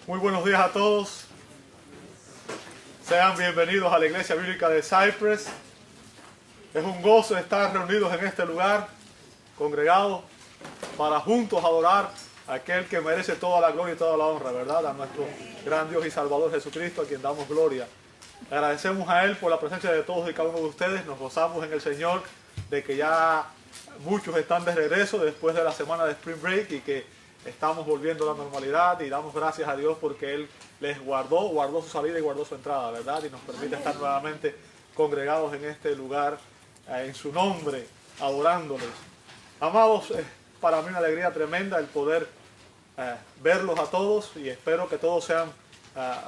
Muy buenos días a todos. Sean bienvenidos a la Iglesia Bíblica de Cypress. Es un gozo estar reunidos en este lugar, congregados, para juntos adorar a aquel que merece toda la gloria y toda la honra, ¿verdad? A nuestro gran Dios y Salvador Jesucristo, a quien damos gloria. Agradecemos a Él por la presencia de todos y cada uno de ustedes. Nos gozamos en el Señor de que ya muchos están de regreso después de la semana de Spring Break y que estamos volviendo a la normalidad, y damos gracias a Dios porque Él les guardó su salida y guardó su entrada, ¿verdad? Y nos permite estar nuevamente congregados en este lugar, en su nombre, adorándoles. Amados, para mí una alegría tremenda el poder verlos a todos, y espero que todos sean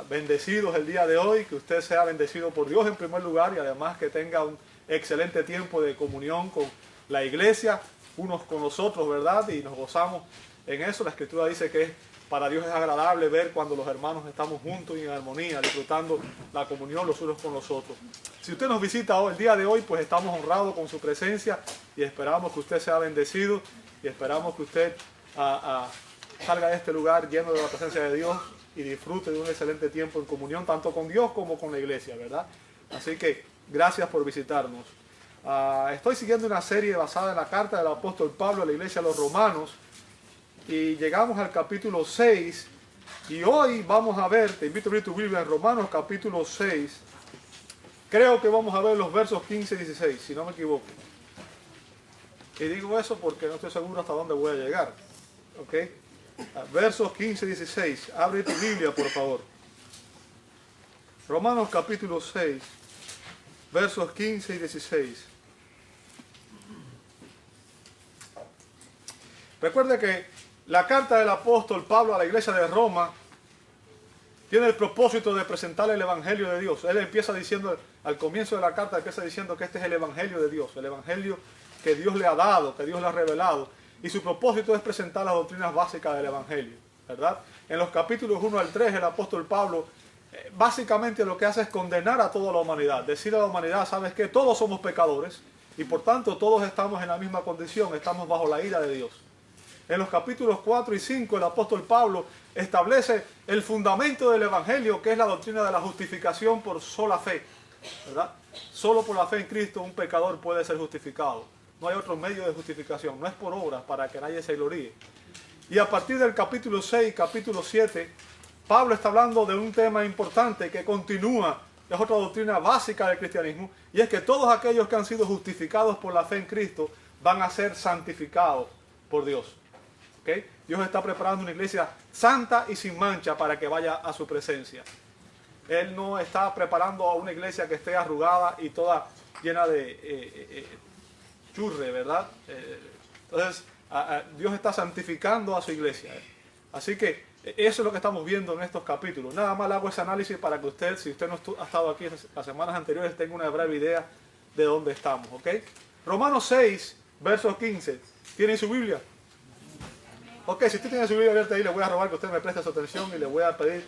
bendecidos el día de hoy, que usted sea bendecido por Dios en primer lugar, y además que tenga un excelente tiempo de comunión con la iglesia, unos con los otros, ¿verdad? Y nos gozamos en eso. La Escritura dice que para Dios es agradable ver cuando los hermanos estamos juntos y en armonía, disfrutando la comunión los unos con los otros. Si usted nos visita hoy, el día de hoy, pues estamos honrados con su presencia y esperamos que usted sea bendecido y esperamos que usted salga de este lugar lleno de la presencia de Dios y disfrute de un excelente tiempo en comunión, tanto con Dios como con la iglesia, ¿verdad? Así que gracias por visitarnos. Estoy siguiendo una serie basada en la carta del apóstol Pablo a la iglesia de los Romanos, y llegamos al capítulo 6, y hoy vamos a ver, te invito a abrir tu Biblia en Romanos capítulo 6, creo que vamos a ver los versos 15 y 16, si no me equivoco. Y digo eso porque no estoy seguro hasta dónde voy a llegar, ¿ok? Versos 15 y 16, abre tu Biblia por favor. Romanos capítulo 6, versos 15 y 16. Recuerde que la carta del apóstol Pablo a la iglesia de Roma tiene el propósito de presentar el evangelio de Dios. Él empieza diciendo, al comienzo de la carta, empieza diciendo que este es el evangelio de Dios, el evangelio que Dios le ha dado, que Dios le ha revelado. Y su propósito es presentar las doctrinas básicas del evangelio, ¿verdad? En los capítulos 1 al 3, el apóstol Pablo básicamente lo que hace es condenar a toda la humanidad. Decir a la humanidad, ¿sabes qué? Todos somos pecadores y por tanto todos estamos en la misma condición, estamos bajo la ira de Dios. En los capítulos 4 y 5 el apóstol Pablo establece el fundamento del evangelio, que es la doctrina de la justificación por sola fe, ¿verdad? Solo por la fe en Cristo un pecador puede ser justificado. No hay otro medio de justificación, no es por obras para que nadie se gloríe. Y a partir del capítulo 6, capítulo 7, Pablo está hablando de un tema importante que continúa, es otra doctrina básica del cristianismo, y es que todos aquellos que han sido justificados por la fe en Cristo van a ser santificados por Dios. ¿Okay? Dios está preparando una iglesia santa y sin mancha para que vaya a su presencia. Él no está preparando a una iglesia que esté arrugada y toda llena de churre, ¿verdad? Entonces, Dios está santificando a su iglesia. Así que eso es lo que estamos viendo en estos capítulos. Nada más le hago ese análisis para que usted, si usted no ha estado aquí las semanas anteriores, tenga una breve idea de dónde estamos. ¿Ok? Romanos 6, versos 15. ¿Tiene su Biblia? Ok, si usted tiene su Biblia abierta ahí, le voy a robar que usted me preste su atención y le voy a pedir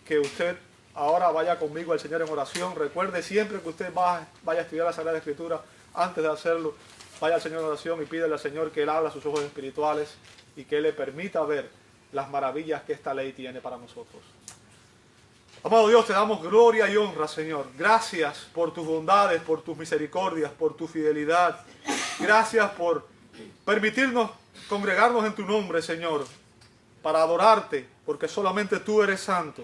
que usted ahora vaya conmigo al Señor en oración. Recuerde siempre que usted vaya a estudiar la Sagrada Escritura, antes de hacerlo, vaya al Señor en oración y pídele al Señor que Él abra sus ojos espirituales y que Él le permita ver las maravillas que esta ley tiene para nosotros. Amado Dios, te damos gloria y honra, Señor. Gracias por tus bondades, por tus misericordias, por tu fidelidad. Gracias por permitirnos congregarnos en tu nombre, Señor, para adorarte, porque solamente tú eres santo,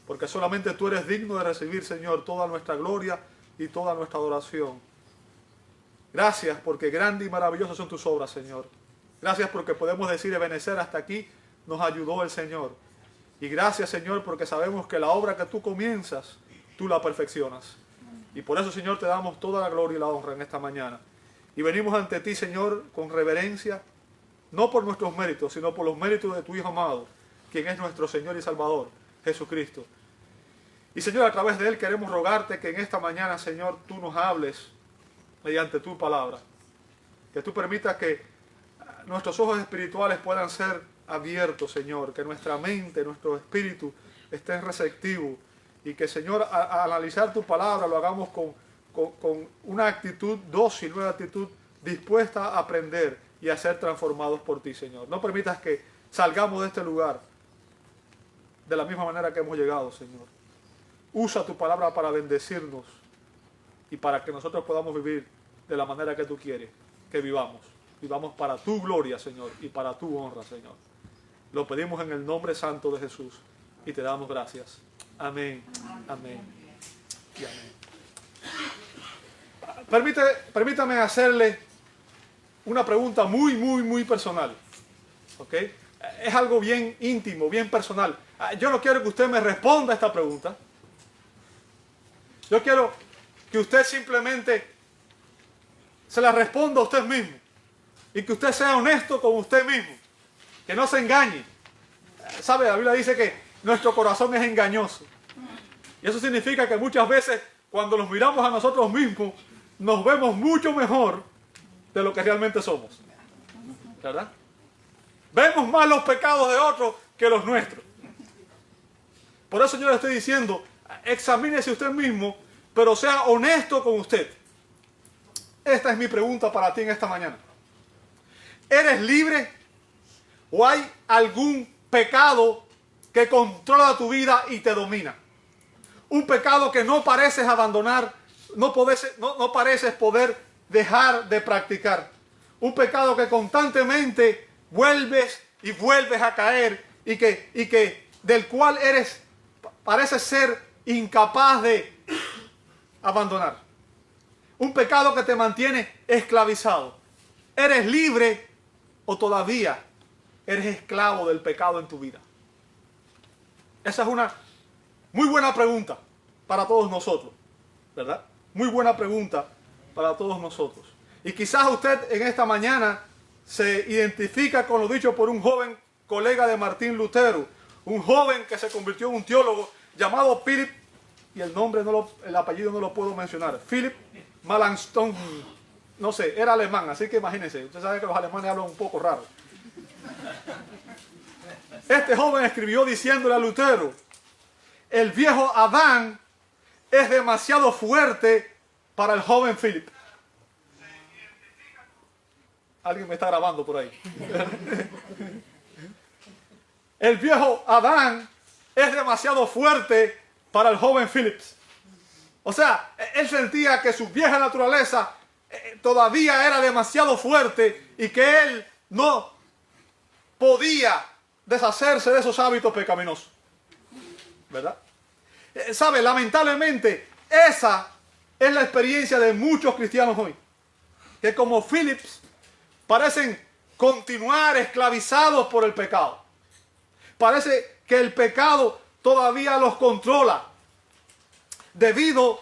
porque solamente tú eres digno de recibir, Señor, toda nuestra gloria y toda nuestra adoración. Gracias porque grandes y maravillosas son tus obras, Señor. Gracias porque podemos decir Ebenezer, hasta aquí nos ayudó el Señor. Y gracias, Señor, porque sabemos que la obra que tú comienzas, tú la perfeccionas. Y por eso, Señor, te damos toda la gloria y la honra en esta mañana. Y venimos ante ti, Señor, con reverencia, no por nuestros méritos, sino por los méritos de tu Hijo amado, quien es nuestro Señor y Salvador, Jesucristo. Y, Señor, a través de Él queremos rogarte que en esta mañana, Señor, tú nos hables mediante tu palabra. Que tú permitas que nuestros ojos espirituales puedan ser abiertos, Señor. Que nuestra mente, nuestro espíritu estén receptivos. Y que, Señor, al analizar tu palabra lo hagamos con una actitud dócil, una actitud dispuesta a aprender y a ser transformados por ti, Señor. No permitas que salgamos de este lugar de la misma manera que hemos llegado, Señor. Usa tu palabra para bendecirnos y para que nosotros podamos vivir de la manera que tú quieres que vivamos. Vivamos para tu gloria, Señor, y para tu honra, Señor. Lo pedimos en el nombre santo de Jesús y te damos gracias. Amén, amén y amén. Permítame hacerle una pregunta muy personal. ¿Ok? Es algo bien íntimo, bien personal. Yo no quiero que usted me responda a esta pregunta. Yo quiero que usted simplemente se la responda a usted mismo. Y que usted sea honesto con usted mismo. Que no se engañe. ¿Sabe? La Biblia dice que nuestro corazón es engañoso. Y eso significa que muchas veces cuando nos miramos a nosotros mismos, nos vemos mucho mejor de lo que realmente somos. ¿Verdad? Vemos más los pecados de otros que los nuestros. Por eso yo le estoy diciendo, examínese usted mismo, pero sea honesto con usted. Esta es mi pregunta para ti en esta mañana. ¿Eres libre? ¿O hay algún pecado que controla tu vida y te domina? Un pecado que no pareces abandonar, no pareces poder dejar de practicar. Un pecado que constantemente vuelves y vuelves a caer y que del cual pareces ser incapaz de abandonar. Un pecado que te mantiene esclavizado. ¿Eres libre o todavía eres esclavo del pecado en tu vida? Esa es una muy buena pregunta para todos nosotros, ¿verdad? Muy buena pregunta para todos nosotros. Y quizás usted en esta mañana se identifica con lo dicho por un joven colega de Martín Lutero, un joven que se convirtió en un teólogo llamado Philip, y el apellido no lo puedo mencionar, Philip Melanchthon, no sé, era alemán, así que imagínense, usted sabe que los alemanes hablan un poco raro. Este joven escribió diciéndole a Lutero: el viejo Adán es demasiado fuerte para el joven Philip. Alguien me está grabando por ahí. El viejo Adán es demasiado fuerte para el joven Phillips. O sea, él sentía que su vieja naturaleza todavía era demasiado fuerte y que él no podía deshacerse de esos hábitos pecaminosos. ¿Verdad? ¿Sabe? Lamentablemente, esa es la experiencia de muchos cristianos hoy. Que como Phillips parecen continuar esclavizados por el pecado. Parece que el pecado todavía los controla debido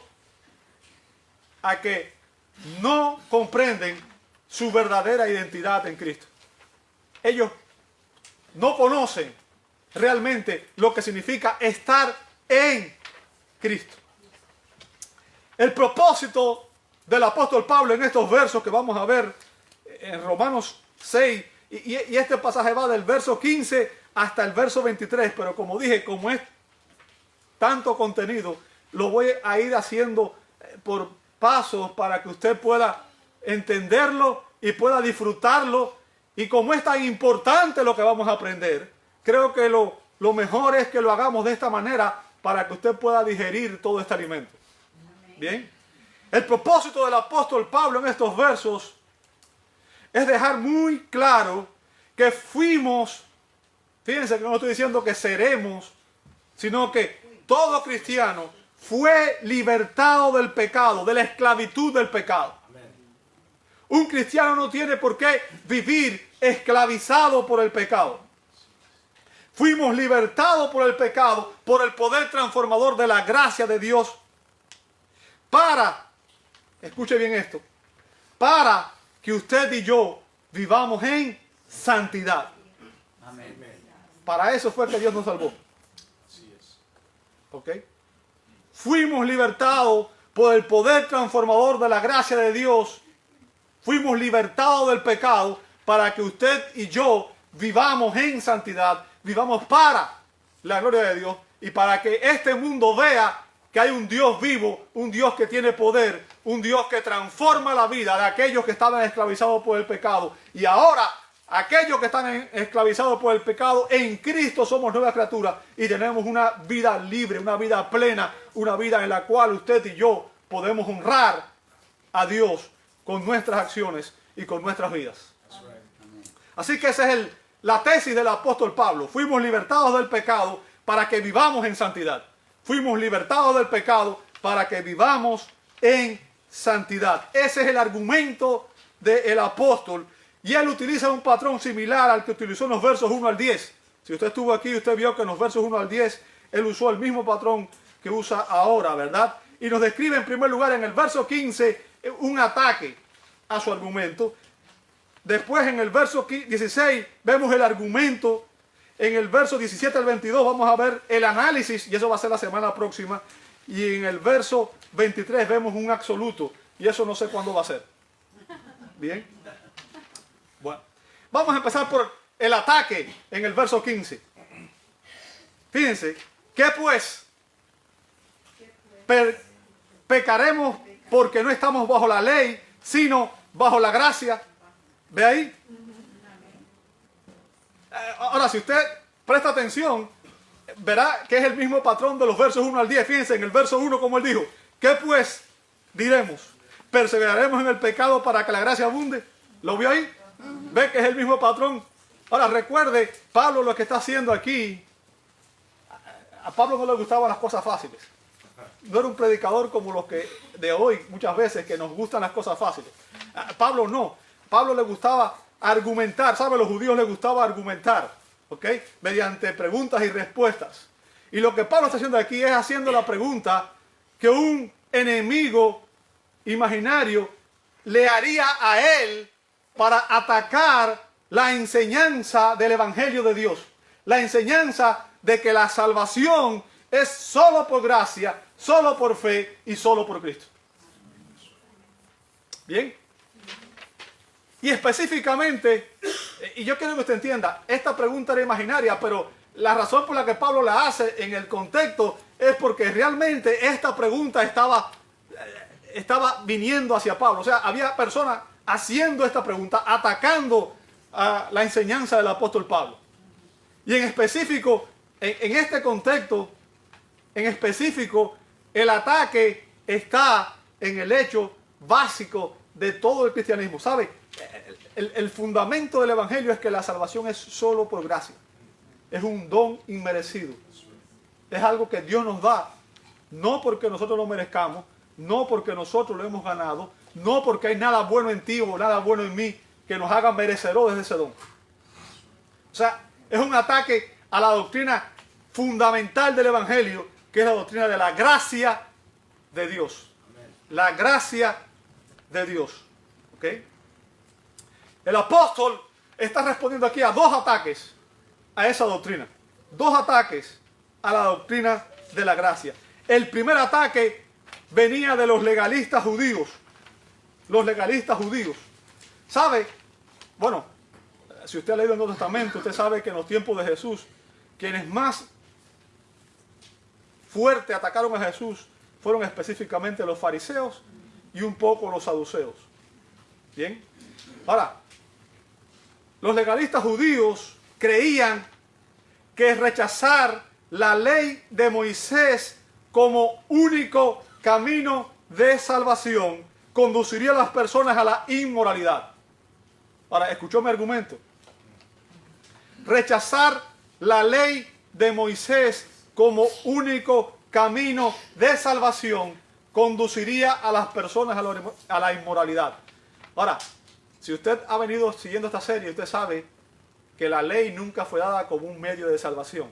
a que no comprenden su verdadera identidad en Cristo. Ellos no conocen realmente lo que significa estar en Cristo. El propósito del apóstol Pablo en estos versos que vamos a ver en Romanos 6, y este pasaje va del verso 15 hasta el verso 23, pero como dije, como es tanto contenido, lo voy a ir haciendo por pasos para que usted pueda entenderlo y pueda disfrutarlo. Y como es tan importante lo que vamos a aprender, creo que lo mejor es que lo hagamos de esta manera para que usted pueda digerir todo este alimento. Bien. El propósito del apóstol Pablo en estos versos es dejar muy claro que fuimos, fíjense que no estoy diciendo que seremos, sino que todo cristiano fue libertado del pecado, de la esclavitud del pecado. Un cristiano no tiene por qué vivir esclavizado por el pecado. Fuimos libertados por el pecado, por el poder transformador de la gracia de Dios, para, escuche bien esto, para que usted y yo vivamos en santidad. Amén. Para eso fue que Dios nos salvó. Así es. ¿Ok? Fuimos libertados por el poder transformador de la gracia de Dios. Fuimos libertados del pecado para que usted y yo vivamos en santidad, vivamos para la gloria de Dios y para que este mundo vea que hay un Dios vivo, un Dios que tiene poder, un Dios que transforma la vida de aquellos que estaban esclavizados por el pecado y ahora aquellos que están esclavizados por el pecado, en Cristo somos nuevas criaturas y tenemos una vida libre, una vida plena, una vida en la cual usted y yo podemos honrar a Dios con nuestras acciones y con nuestras vidas. Así que esa es la tesis del apóstol Pablo. Fuimos libertados del pecado para que vivamos en santidad. Fuimos libertados del pecado para que vivamos en santidad. Ese es el argumento del apóstol. Y él utiliza un patrón similar al que utilizó en los versos 1 al 10. Si usted estuvo aquí, usted vio que en los versos 1 al 10, él usó el mismo patrón que usa ahora, ¿verdad? Y nos describe en primer lugar en el verso 15 un ataque a su argumento. Después en el verso 16 vemos el argumento. En el verso 17 al 22 vamos a ver el análisis, y eso va a ser la semana próxima. Y en el verso 23 vemos un absoluto, y eso no sé cuándo va a ser. Bien. Bueno, vamos a empezar por el ataque en el verso 15. Fíjense, ¿qué pues? Pecaremos porque no estamos bajo la ley, sino bajo la gracia. ¿Ve ahí? Ahora, si usted presta atención, verá que es el mismo patrón de los versos 1 al 10. Fíjense, en el verso 1 como él dijo, ¿qué pues diremos? ¿Perseveraremos en el pecado para que la gracia abunde? ¿Lo vio ahí? ¿Ve que es el mismo patrón? Ahora recuerde, Pablo lo que está haciendo aquí, a Pablo no le gustaban las cosas fáciles. No era un predicador como los que de hoy, muchas veces, que nos gustan las cosas fáciles. A Pablo no. Pablo le gustaba argumentar, ¿sabe? A los judíos les gustaba argumentar, ¿ok? Mediante preguntas y respuestas. Y lo que Pablo está haciendo aquí es haciendo la pregunta que un enemigo imaginario le haría a él para atacar la enseñanza del Evangelio de Dios. La enseñanza de que la salvación es solo por gracia, solo por fe y solo por Cristo. Bien. Y específicamente, y yo quiero que usted entienda, esta pregunta era imaginaria, pero la razón por la que Pablo la hace en el contexto es porque realmente esta pregunta estaba viniendo hacia Pablo. O sea, había personas haciendo esta pregunta, atacando a la enseñanza del apóstol Pablo. Y en específico, en este contexto, en específico, el ataque está en el hecho básico de todo el cristianismo. ¿Sabe? El fundamento del Evangelio es que la salvación es solo por gracia. Es un don inmerecido. Es algo que Dios nos da, no porque nosotros lo merezcamos, no porque nosotros lo hemos ganado, no porque hay nada bueno en ti o nada bueno en mí que nos haga merecedores de ese don. O sea, es un ataque a la doctrina fundamental del Evangelio, que es la doctrina de la gracia de Dios. La gracia de Dios. ¿Ok? El apóstol está respondiendo aquí a dos ataques a esa doctrina. Dos ataques a la doctrina de la gracia. El primer ataque venía de los legalistas judíos. Los legalistas judíos. ¿Sabe? Bueno, si usted ha leído el Nuevo Testamento, usted sabe que en los tiempos de Jesús, quienes más fuerte atacaron a Jesús fueron específicamente los fariseos y un poco los saduceos. Bien. Ahora, los legalistas judíos creían que rechazar la ley de Moisés como único camino de salvación conduciría a las personas a la inmoralidad. Ahora, ¿escuchó mi argumento? Rechazar la ley de Moisés como único camino de salvación conduciría a las personas a la inmoralidad. Ahora, si usted ha venido siguiendo esta serie, usted sabe que la ley nunca fue dada como un medio de salvación.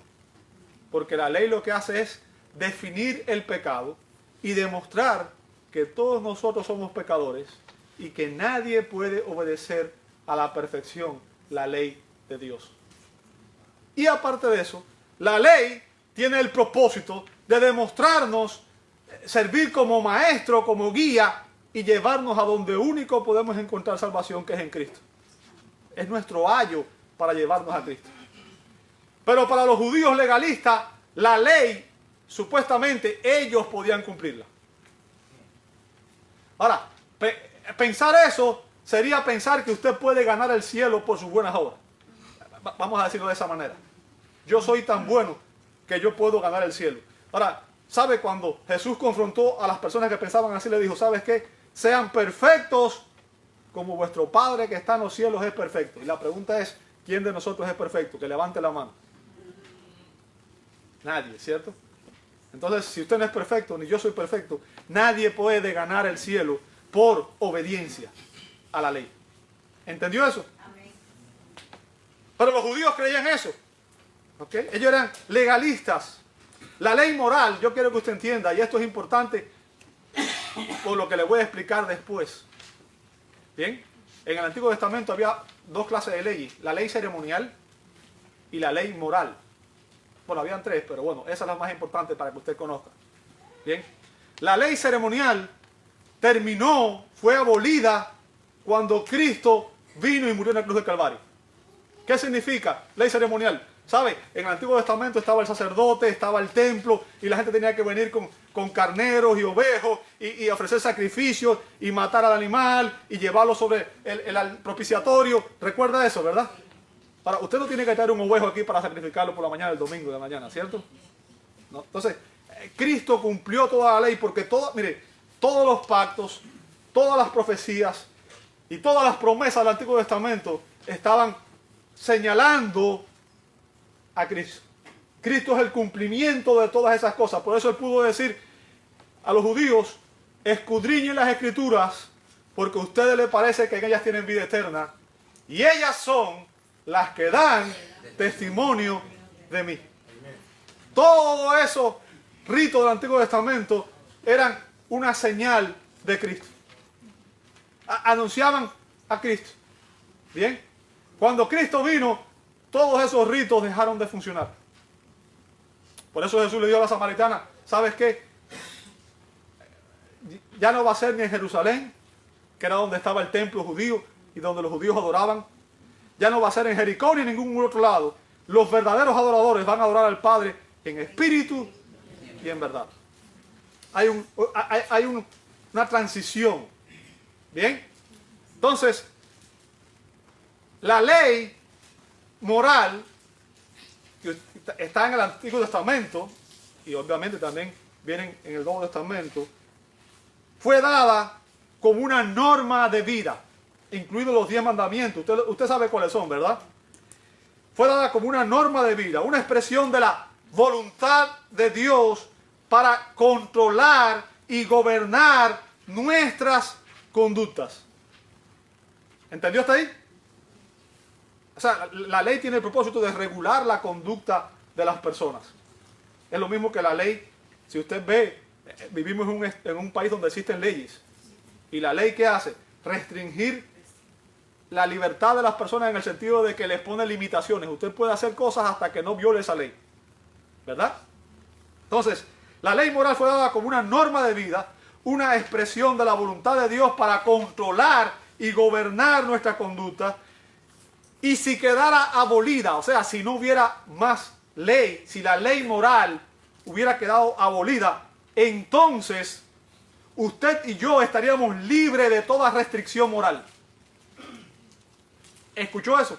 Porque la ley lo que hace es definir el pecado y demostrar que todos nosotros somos pecadores y que nadie puede obedecer a la perfección la ley de Dios. Y aparte de eso, la ley tiene el propósito de demostrarnos, servir como maestro, como guía y llevarnos a donde único podemos encontrar salvación, que es en Cristo. Es nuestro ayo para llevarnos a Cristo. Pero para los judíos legalistas, la ley, supuestamente, ellos podían cumplirla. Ahora, pensar eso sería pensar que usted puede ganar el cielo por sus buenas obras. Vamos a decirlo de esa manera. Yo soy tan bueno que yo puedo ganar el cielo. Ahora, ¿sabe cuando Jesús confrontó a las personas que pensaban así? Le dijo, ¿sabes qué? Sean perfectos como vuestro Padre que está en los cielos es perfecto. Y la pregunta es, ¿quién de nosotros es perfecto? Que levante la mano. Nadie, ¿cierto? Entonces, si usted no es perfecto, ni yo soy perfecto, nadie puede ganar el cielo por obediencia a la ley. ¿Entendió eso? Amén. Pero los judíos creían eso. ¿Okay? Ellos eran legalistas. La ley moral, yo quiero que usted entienda, y esto es importante por lo que le voy a explicar después. Bien, en el Antiguo Testamento había dos clases de leyes, la ley ceremonial y la ley moral. Bueno, habían tres, pero bueno, esa es la más importante para que usted conozca. Bien, la ley ceremonial terminó, fue abolida cuando Cristo vino y murió en la cruz del Calvario. ¿Qué significa ley ceremonial? ¿Sabe? En el Antiguo Testamento estaba el sacerdote, estaba el templo y la gente tenía que venir con carneros y ovejos y ofrecer sacrificios y matar al animal y llevarlo sobre el propiciatorio. ¿Recuerda eso, verdad? Ahora, usted no tiene que traer un ovejo aquí para sacrificarlo por la mañana, el domingo de la mañana, ¿cierto? ¿No? Entonces, Cristo cumplió toda la ley porque mire, todos los pactos, todas las profecías y todas las promesas del Antiguo Testamento estaban señalando a Cristo. Cristo es el cumplimiento de todas esas cosas. Por eso él pudo decir a los judíos, escudriñen las escrituras porque a ustedes les parece que en ellas tienen vida eterna y ellas son las que dan testimonio de mí. Todo eso ritos del Antiguo Testamento eran una señal de Cristo. Anunciaban a Cristo. Bien, cuando Cristo vino, todos esos ritos dejaron de funcionar. Por eso Jesús le dijo a la samaritana, ¿sabes qué? Ya no va a ser ni en Jerusalén, que era donde estaba el templo judío y donde los judíos adoraban. Ya no va a ser en Jericó ni en ningún otro lado. Los verdaderos adoradores van a adorar al Padre en espíritu y en verdad. Hay una transición. ¿Bien? Entonces, la ley moral que está en el Antiguo Testamento y obviamente también viene en el Nuevo Testamento, fue dada como una norma de vida, incluidos los 10 mandamientos. Usted sabe cuáles son, ¿verdad? Fue dada como una norma de vida, una expresión de la voluntad de Dios para controlar y gobernar nuestras conductas. ¿Entendió hasta ahí? O sea, la ley tiene el propósito de regular la conducta de las personas. Es lo mismo que la ley, si usted ve, vivimos en un país donde existen leyes. ¿Y la ley qué hace? Restringir la libertad de las personas en el sentido de que les pone limitaciones. Usted puede hacer cosas hasta que no viole esa ley. ¿Verdad? Entonces, la ley moral fue dada como una norma de vida, una expresión de la voluntad de Dios para controlar y gobernar nuestra conducta. Y si quedara abolida, o sea, si no hubiera más ley, si la ley moral hubiera quedado abolida, entonces usted y yo estaríamos libres de toda restricción moral. ¿Escuchó eso?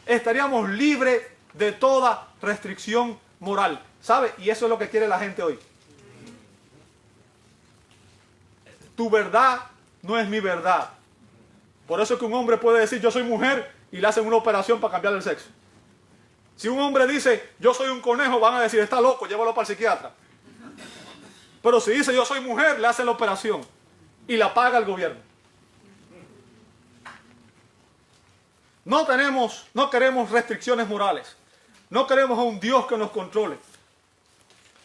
Estaríamos libres de toda restricción moral. ¿Sabe? Y eso es lo que quiere la gente hoy. Tu verdad no es mi verdad. Por eso es que un hombre puede decir yo soy mujer y le hacen una operación para cambiar el sexo. Si un hombre dice yo soy un conejo, van a decir está loco, llévalo para el psiquiatra. Pero si dice yo soy mujer, le hacen la operación y la paga el gobierno. No queremos restricciones morales. No queremos a un Dios que nos controle.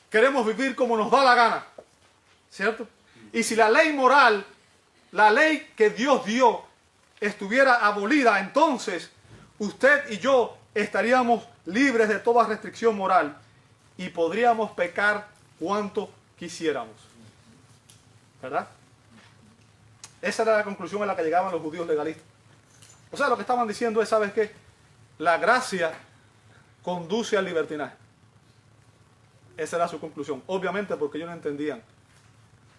Queremos vivir como nos da la gana. ¿Cierto? Y si la ley moral, la ley que Dios dio, estuviera abolida, entonces usted y yo estaríamos libres de toda restricción moral y podríamos pecar cuanto quisiéramos. ¿Verdad? Esa era la conclusión a la que llegaban los judíos legalistas. O sea, lo que estaban diciendo es, ¿sabes qué? La gracia conduce al libertinaje. Esa era su conclusión. Obviamente porque ellos no entendían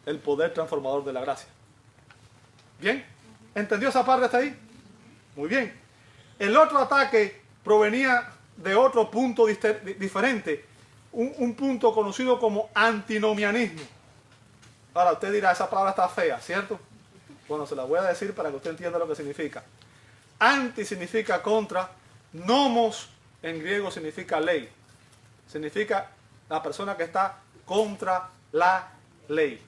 el poder transformador de la gracia. ¿Bien? ¿Entendió esa parte hasta ahí? Muy bien. El otro ataque provenía de otro punto diferente. Un punto conocido como antinomianismo. Ahora usted dirá, esa palabra está fea, ¿cierto? Bueno, se la voy a decir para que usted entienda lo que significa. Anti significa contra. Nomos en griego significa ley. Significa la persona que está contra la ley.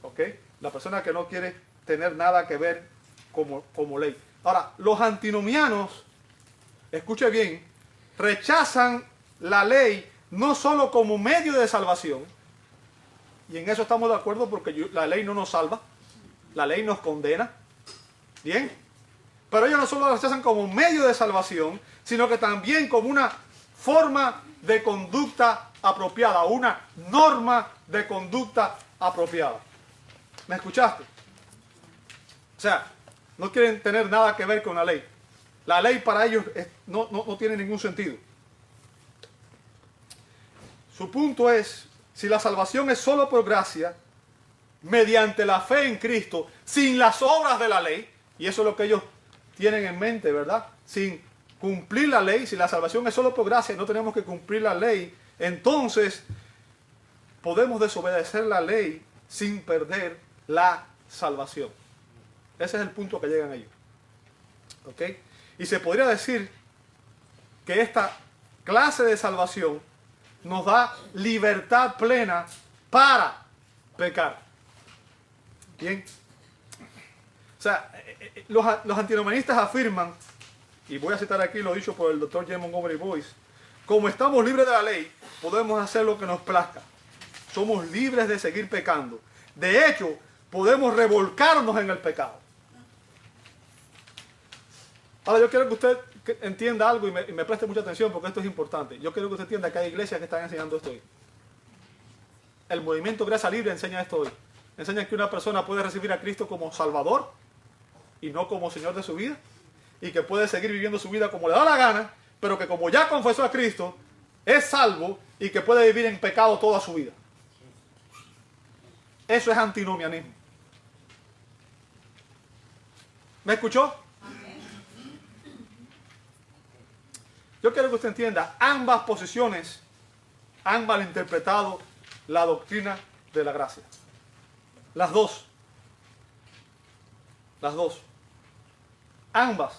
¿Ok? La persona que no quiere tener nada que ver como ley. Ahora, los antinomianos, escuche bien, rechazan la ley no solo como medio de salvación, y en eso estamos de acuerdo porque la ley no nos salva, la ley nos condena, ¿bien? Pero ellos no solo la rechazan como medio de salvación, sino que también como una forma de conducta apropiada, una norma de conducta apropiada. ¿Me escuchaste? O sea, no quieren tener nada que ver con la ley. La ley para ellos no tiene ningún sentido. Su punto es, si la salvación es solo por gracia, mediante la fe en Cristo, sin las obras de la ley, y eso es lo que ellos tienen en mente, ¿verdad? Sin cumplir la ley, si la salvación es solo por gracia, no tenemos que cumplir la ley, entonces podemos desobedecer la ley sin perder la salvación. Ese es el punto que llegan ellos. ¿Ok? Y se podría decir que esta clase de salvación nos da libertad plena para pecar. Bien. O sea, los antinomianistas afirman, y voy a citar aquí lo dicho por el Dr. J. Montgomery Boyce, como estamos libres de la ley, podemos hacer lo que nos plazca. Somos libres de seguir pecando. De hecho, podemos revolcarnos en el pecado. Ahora yo quiero que usted entienda algo y me preste mucha atención porque esto es importante. Yo quiero que usted entienda que hay iglesias que están enseñando esto hoy. El movimiento Gracia Libre enseña esto hoy. Enseña que una persona puede recibir a Cristo como Salvador y no como Señor de su vida. Y que puede seguir viviendo su vida como le da la gana, pero que como ya confesó a Cristo, es salvo y que puede vivir en pecado toda su vida. Eso es antinomianismo. ¿Me escuchó? Yo quiero que usted entienda, ambas posiciones han malinterpretado la doctrina de la gracia. Las dos. Las dos. Ambas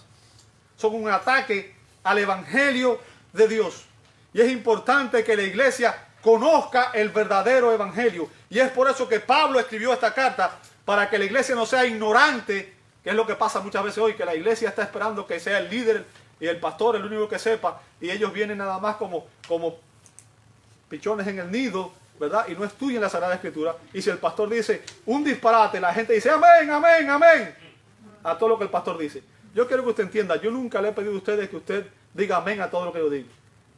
son un ataque al Evangelio de Dios. Y es importante que la iglesia conozca el verdadero Evangelio. Y es por eso que Pablo escribió esta carta, para que la iglesia no sea ignorante, que es lo que pasa muchas veces hoy, que la iglesia está esperando que sea el líder y el pastor el único que sepa, y ellos vienen nada más como pichones en el nido, ¿verdad? Y no estudian la Sagrada Escritura. Y si el pastor dice un disparate, la gente dice amén, amén, amén, a todo lo que el pastor dice. Yo quiero que usted entienda, yo nunca le he pedido a ustedes que usted diga amén a todo lo que yo digo.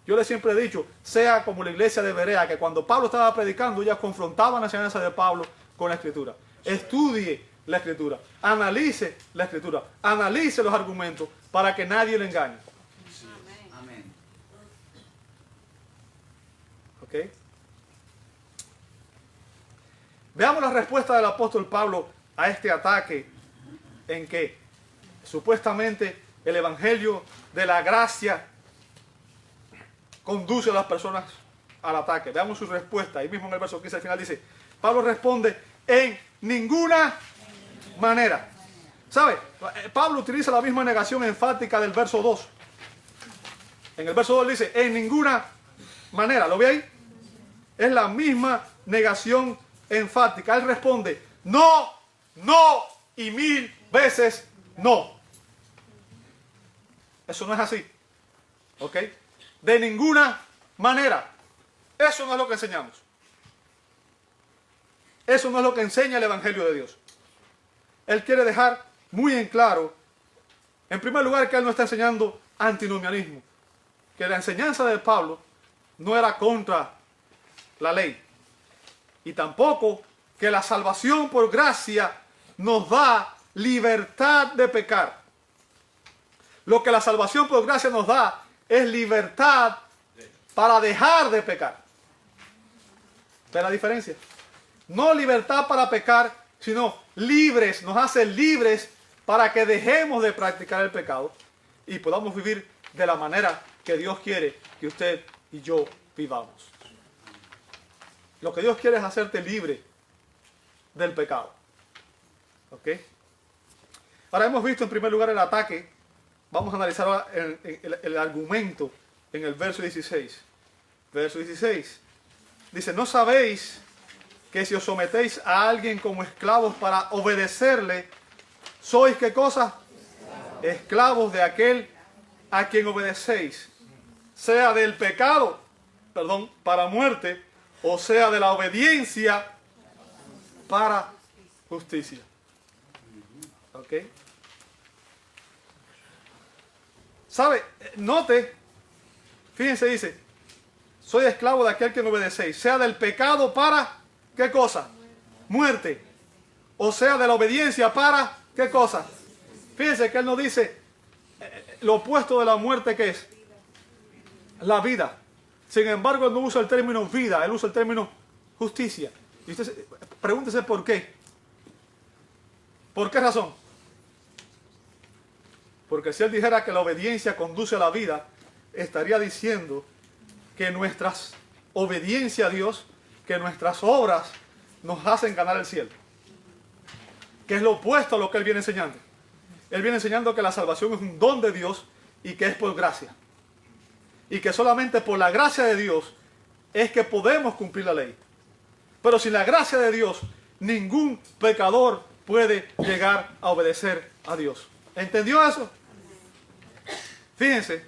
Yo le siempre he dicho, sea como la iglesia de Berea, que cuando Pablo estaba predicando, ellas confrontaban la enseñanza de Pablo con la Escritura. Estudie la Escritura, analice la Escritura, analice los argumentos para que nadie le engañe. Sí. Amén. ¿Ok? Veamos la respuesta del apóstol Pablo a este ataque en que supuestamente el Evangelio de la gracia conduce a las personas al ataque. Veamos su respuesta. Ahí mismo en el verso 15 al final dice, Pablo responde, en ninguna manera. ¿Sabe? Pablo utiliza la misma negación enfática del verso 2. En el verso 2 dice, en ninguna manera. ¿Lo ve ahí? Es la misma negación enfática. Él responde, no, no y 1000 veces no. Eso no es así. ¿Ok? De ninguna manera. Eso no es lo que enseñamos. Eso no es lo que enseña el Evangelio de Dios. Él quiere dejar muy en claro, en primer lugar, que él no está enseñando antinomianismo. Que la enseñanza de Pablo no era contra la ley. Y tampoco que la salvación por gracia nos da libertad de pecar. Lo que la salvación por gracia nos da es libertad para dejar de pecar. ¿Ve la diferencia? No libertad para pecar, sino libres, nos hace libres para que dejemos de practicar el pecado y podamos vivir de la manera que Dios quiere que usted y yo vivamos. Lo que Dios quiere es hacerte libre del pecado. ¿Ok? Ahora hemos visto en primer lugar el ataque. Vamos a analizar ahora el argumento en el verso 16. Verso 16. Dice, ¿no sabéis que si os sometéis a alguien como esclavos para obedecerle, sois qué cosa? Esclavos de aquel a quien obedecéis, sea del pecado, para muerte, o sea de la obediencia para justicia. ¿Ok? ¿Sabe? Note, fíjense, dice, soy esclavo de aquel que me obedecéis, sea del pecado para, ¿qué cosa? Muerte. O sea de la obediencia para, ¿qué cosa? Fíjense que él no dice lo opuesto de la muerte, ¿qué es? La vida. Sin embargo, él no usa el término vida, él usa el término justicia. Y usted pregúntese por qué. ¿Por qué razón? Porque si él dijera que la obediencia conduce a la vida, estaría diciendo que nuestras obediencia a Dios, que nuestras obras nos hacen ganar el cielo. Que es lo opuesto a lo que él viene enseñando. Él viene enseñando que la salvación es un don de Dios y que es por gracia. Y que solamente por la gracia de Dios es que podemos cumplir la ley. Pero sin la gracia de Dios, ningún pecador puede llegar a obedecer a Dios. ¿Entendió eso? Fíjense,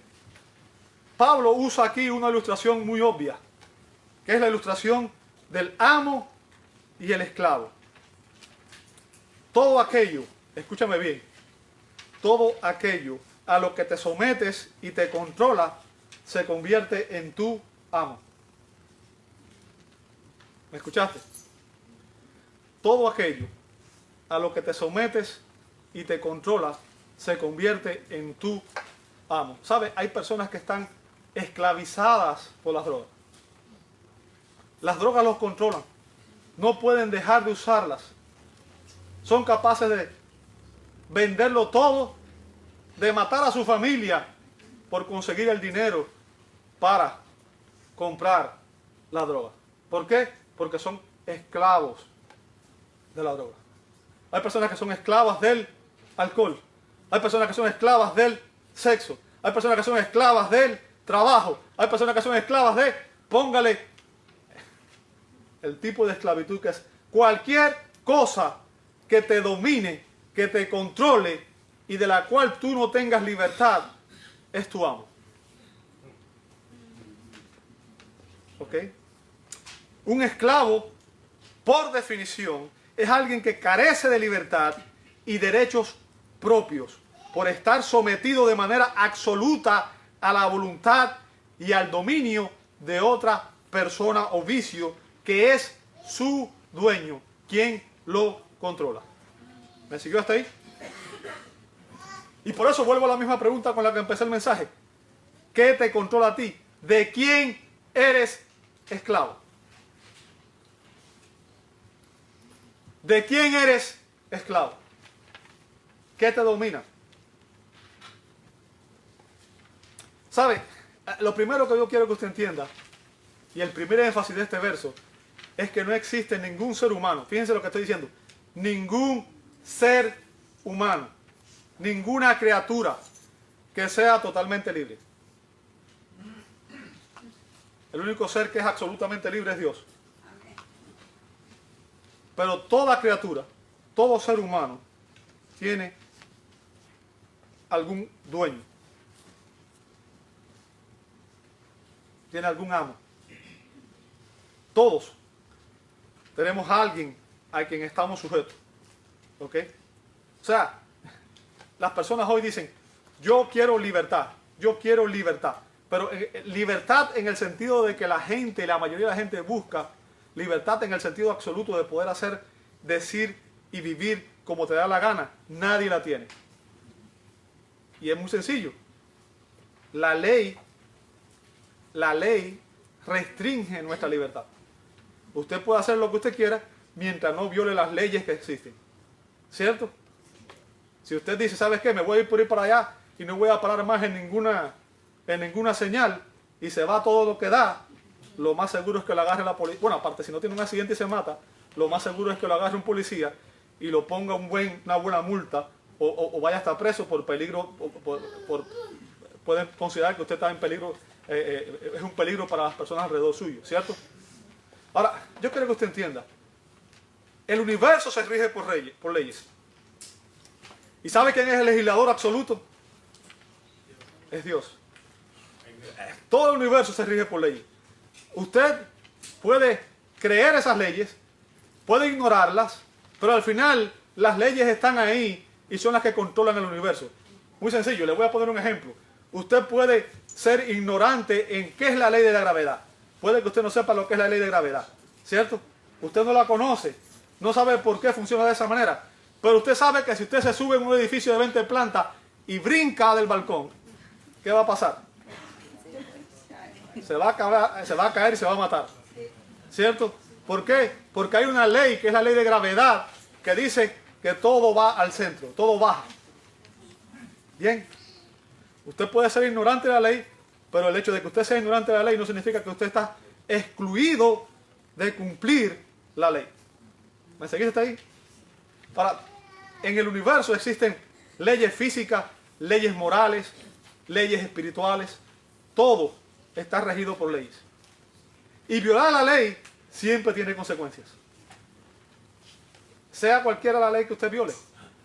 Pablo usa aquí una ilustración muy obvia, que es la ilustración del amo y el esclavo. Todo aquello, escúchame bien, todo aquello a lo que te sometes y te controla, se convierte en tu amo. ¿Me escuchaste? Todo aquello a lo que te sometes y te controla, se convierte en tu amo. ¿Sabe? Hay personas que están esclavizadas por las drogas. Las drogas los controlan. No pueden dejar de usarlas. Son capaces de venderlo todo, de matar a su familia por conseguir el dinero para comprar la droga. ¿Por qué? Porque son esclavos de la droga. Hay personas que son esclavas del alcohol. Hay personas que son esclavas del sexo. Hay personas que son esclavas del trabajo. Hay personas que son esclavas de, póngale el tipo de esclavitud que es cualquier cosa que te domine, que te controle y de la cual tú no tengas libertad, es tu amo. ¿Ok? Un esclavo, por definición, es alguien que carece de libertad y derechos propios por estar sometido de manera absoluta a la voluntad y al dominio de otra persona o vicio que es su dueño, quien lo controla. ¿Me siguió hasta ahí? Y por eso vuelvo a la misma pregunta con la que empecé el mensaje. ¿Qué te controla a ti? ¿De quién eres esclavo? ¿De quién eres esclavo? ¿Qué te domina? ¿Sabe? Lo primero que yo quiero que usted entienda, y el primer énfasis de este verso, es que no existe ningún ser humano. Fíjense lo que estoy diciendo. Ningún ser humano, ninguna criatura que sea totalmente libre. El único ser que es absolutamente libre es Dios. Pero toda criatura, todo ser humano, tiene algún dueño. Tiene algún amo. Todos tenemos a alguien a quien estamos sujetos. ¿Ok? O sea, las personas hoy dicen, yo quiero libertad, yo quiero libertad. Pero libertad en el sentido de que la gente, la mayoría de la gente busca libertad en el sentido absoluto de poder hacer, decir y vivir como te da la gana. Nadie la tiene. Y es muy sencillo. La ley restringe nuestra libertad. Usted puede hacer lo que usted quiera mientras no viole las leyes que existen. ¿Cierto? Si usted dice, ¿sabes qué? Me voy a ir por ahí para allá y no voy a parar más en ninguna señal y se va todo lo que da, lo más seguro es que lo agarre la policía. Bueno, aparte, si no tiene un accidente y se mata, lo más seguro es que lo agarre un policía y lo ponga una buena multa o vaya hasta preso por peligro. Pueden considerar que usted está en peligro, es un peligro para las personas alrededor suyo, ¿cierto? Ahora, yo quiero que usted entienda, el universo se rige por leyes. ¿Y sabe quién es el legislador absoluto? Es Dios. Todo el universo se rige por leyes. Usted puede creer esas leyes, puede ignorarlas, pero al final las leyes están ahí y son las que controlan el universo. Muy sencillo, le voy a poner un ejemplo. Usted puede ser ignorante en qué es la ley de la gravedad. Puede que usted no sepa lo que es la ley de gravedad, ¿cierto? Usted no la conoce, no sabe por qué funciona de esa manera, pero usted sabe que si usted se sube en un edificio de 20 plantas y brinca del balcón, ¿qué va a pasar? Se va a caer y se va a matar, ¿cierto? ¿Por qué? Porque hay una ley, que es la ley de gravedad, que dice que todo va al centro, todo baja. Bien, usted puede ser ignorante de la ley, pero el hecho de que usted sea ignorante de la ley no significa que usted está excluido de cumplir la ley. ¿Me seguiste hasta ahí? En el universo existen leyes físicas, leyes morales, leyes espirituales, todo está regido por leyes. Y violar la ley siempre tiene consecuencias. Sea cualquiera la ley que usted viole.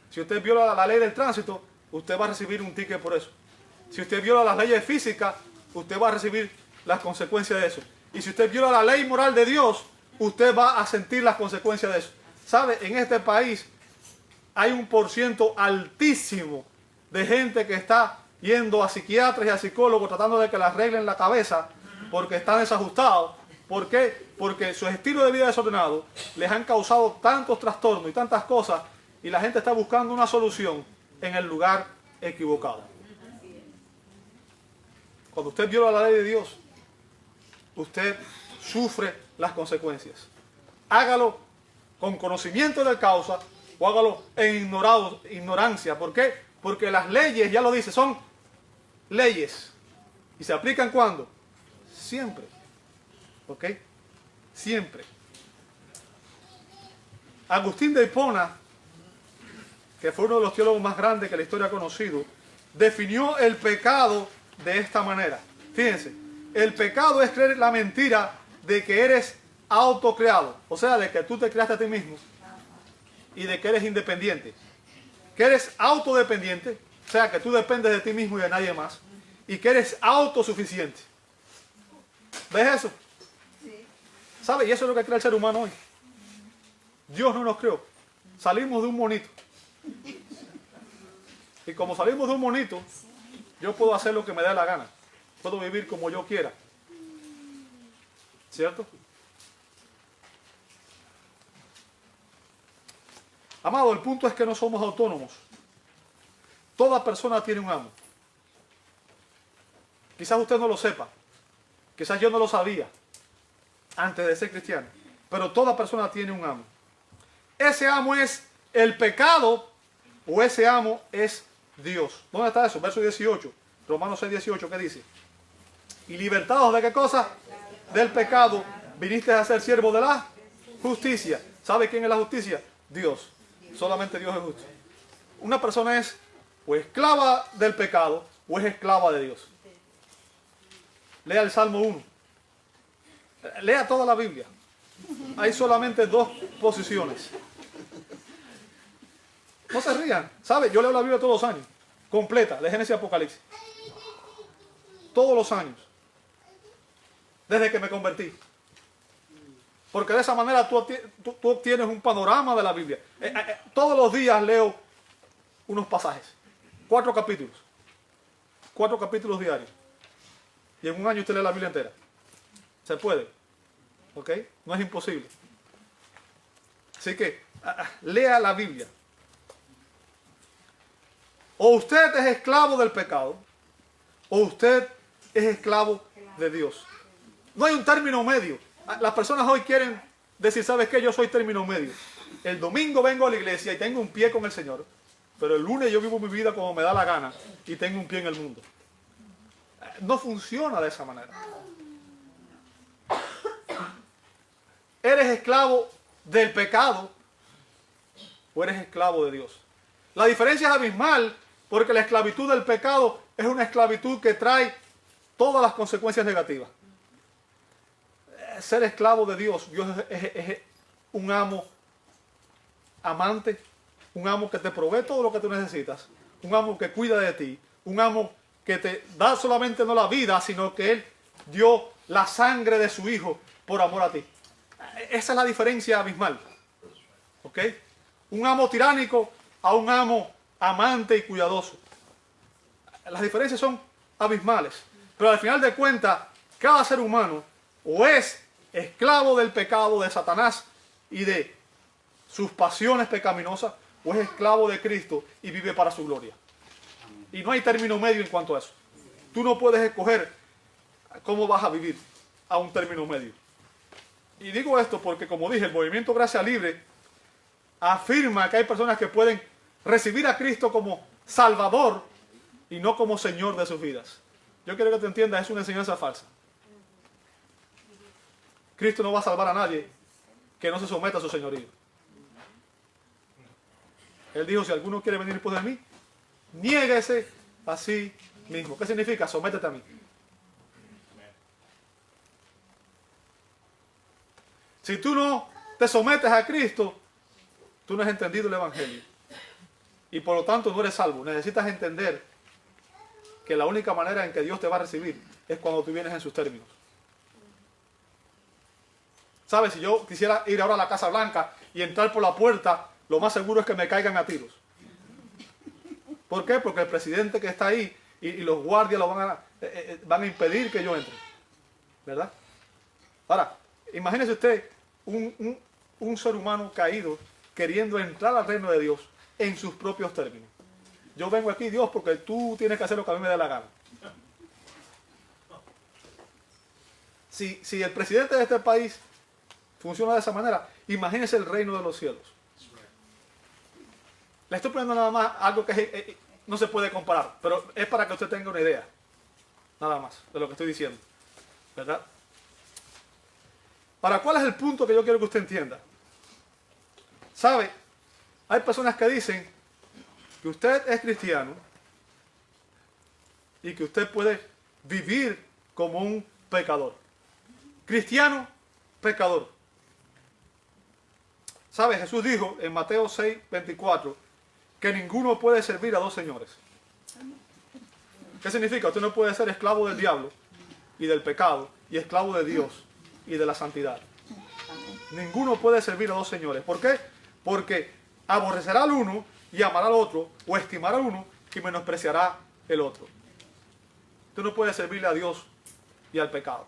Si usted viola la ley del tránsito, usted va a recibir un ticket por eso. Si usted viola las leyes físicas, usted va a recibir las consecuencias de eso. Y si usted viola la ley moral de Dios, usted va a sentir las consecuencias de eso. ¿Sabe? En este país hay un % altísimo de gente que está yendo a psiquiatras y a psicólogos tratando de que le arreglen la cabeza porque están desajustados. ¿Por qué? Porque su estilo de vida desordenado les han causado tantos trastornos y tantas cosas y la gente está buscando una solución en el lugar equivocado. Cuando usted viola la ley de Dios, usted sufre las consecuencias. Hágalo con conocimiento de causa o hágalo en ignorancia. ¿Por qué? Porque las leyes, ya lo dice, son leyes. ¿Y se aplican cuándo? Siempre. ¿Ok? Siempre. Agustín de Hipona, que fue uno de los teólogos más grandes que la historia ha conocido, definió el pecado de esta manera. Fíjense, el pecado es creer la mentira de que eres autocreado, o sea, de que tú te creaste a ti mismo y de que eres independiente. Que eres autodependiente, o sea, que tú dependes de ti mismo y de nadie más, y que eres autosuficiente. ¿Ves eso? Sí. ¿Sabes? Y eso es lo que crea el ser humano hoy. Dios no nos creó. Salimos de un monito. Y como salimos de un monito, yo puedo hacer lo que me dé la gana. Puedo vivir como yo quiera. ¿Cierto? Amado, el punto es que no somos autónomos. Toda persona tiene un amo. Quizás usted no lo sepa. Quizás yo no lo sabía antes de ser cristiano. Pero toda persona tiene un amo. Ese amo es el pecado o ese amo es Dios. ¿Dónde está eso? Verso 18. Romanos 6, 18, ¿qué dice? Y libertados de qué cosa? Del pecado. Viniste a ser siervo de la justicia. ¿Sabe quién es la justicia? Dios. Solamente Dios es justo. Una persona es o esclava del pecado o es esclava de Dios. Lea el Salmo 1. Lea toda la Biblia. Hay solamente dos posiciones. No se rían. ¿Sabe? Yo leo la Biblia todos los años. Completa, de Génesis a Apocalipsis. Todos los años. Desde que me convertí. Porque de esa manera tú obtienes un panorama de la Biblia. Todos los días leo unos pasajes. 4 capítulos. 4 capítulos diarios. Y en un año usted lee la Biblia entera. Se puede. ¿Ok? No es imposible. Así que lea la Biblia. O usted es esclavo del pecado, o usted es esclavo de Dios. No hay un término medio. Las personas hoy quieren decir, ¿sabes qué? Yo soy término medio. El domingo vengo a la iglesia y tengo un pie con el Señor. pero el lunes yo vivo mi vida como me da la gana y tengo un pie en el mundo. No funciona de esa manera. ¿Eres esclavo del pecado o eres esclavo de Dios? La diferencia es abismal, porque la esclavitud del pecado es una esclavitud que trae todas las consecuencias negativas. Ser esclavo de Dios, Dios es un amo amante, un amo que te provee todo lo que tú necesitas, un amo que cuida de ti, un amo que te da solamente no la vida, sino que Él dio la sangre de su Hijo por amor a ti. Esa es la diferencia abismal. ¿Ok? Un amo tiránico a un amo amante y cuidadoso. Las diferencias son abismales. Pero al final de cuentas, cada ser humano o es esclavo del pecado de Satanás y de sus pasiones pecaminosas, o es esclavo de Cristo y vive para su gloria. Y no hay término medio en cuanto a eso. Tú no puedes escoger cómo vas a vivir a un término medio. Y digo esto porque, como dije, el movimiento Gracia Libre afirma que hay personas que pueden recibir a Cristo como Salvador y no como Señor de sus vidas. Yo quiero que te entiendas, es una enseñanza falsa. Cristo no va a salvar a nadie que no se someta a su señorío. Él dijo, si alguno quiere venir después de mí, niéguese a sí mismo. ¿Qué significa? Sométete a mí. Si tú no te sometes a Cristo, tú no has entendido el Evangelio. Y por lo tanto no eres salvo. Necesitas entender que la única manera en que Dios te va a recibir es cuando tú vienes en sus términos. ¿Sabes? Si yo quisiera ir ahora a la Casa Blanca y entrar por la puerta, lo más seguro es que me caigan a tiros. ¿Por qué? Porque el presidente que está ahí y los guardias lo van a impedir que yo entre. ¿Verdad? Ahora, imagínese usted un ser humano caído queriendo entrar al reino de Dios en sus propios términos. Yo vengo aquí, Dios, porque tú tienes que hacer lo que a mí me dé la gana. Si el presidente de este país funciona de esa manera, imagínese el reino de los cielos. Le estoy poniendo nada más algo que no se puede comparar, pero es para que usted tenga una idea, nada más, de lo que estoy diciendo. ¿Verdad? Ahora, ¿cuál es el punto que yo quiero que usted entienda? ¿Sabe? Hay personas que dicen que usted es cristiano y que usted puede vivir como un pecador. Cristiano, pecador. ¿Sabe? Jesús dijo en Mateo 6:24 que ninguno puede servir a dos señores. ¿Qué significa? Usted no puede ser esclavo del diablo y del pecado y esclavo de Dios y de la santidad. Ninguno puede servir a dos señores. ¿Por qué? Porque aborrecerá al uno y amará al otro, o estimará al uno y menospreciará el otro. Usted no puede servirle a Dios y al pecado.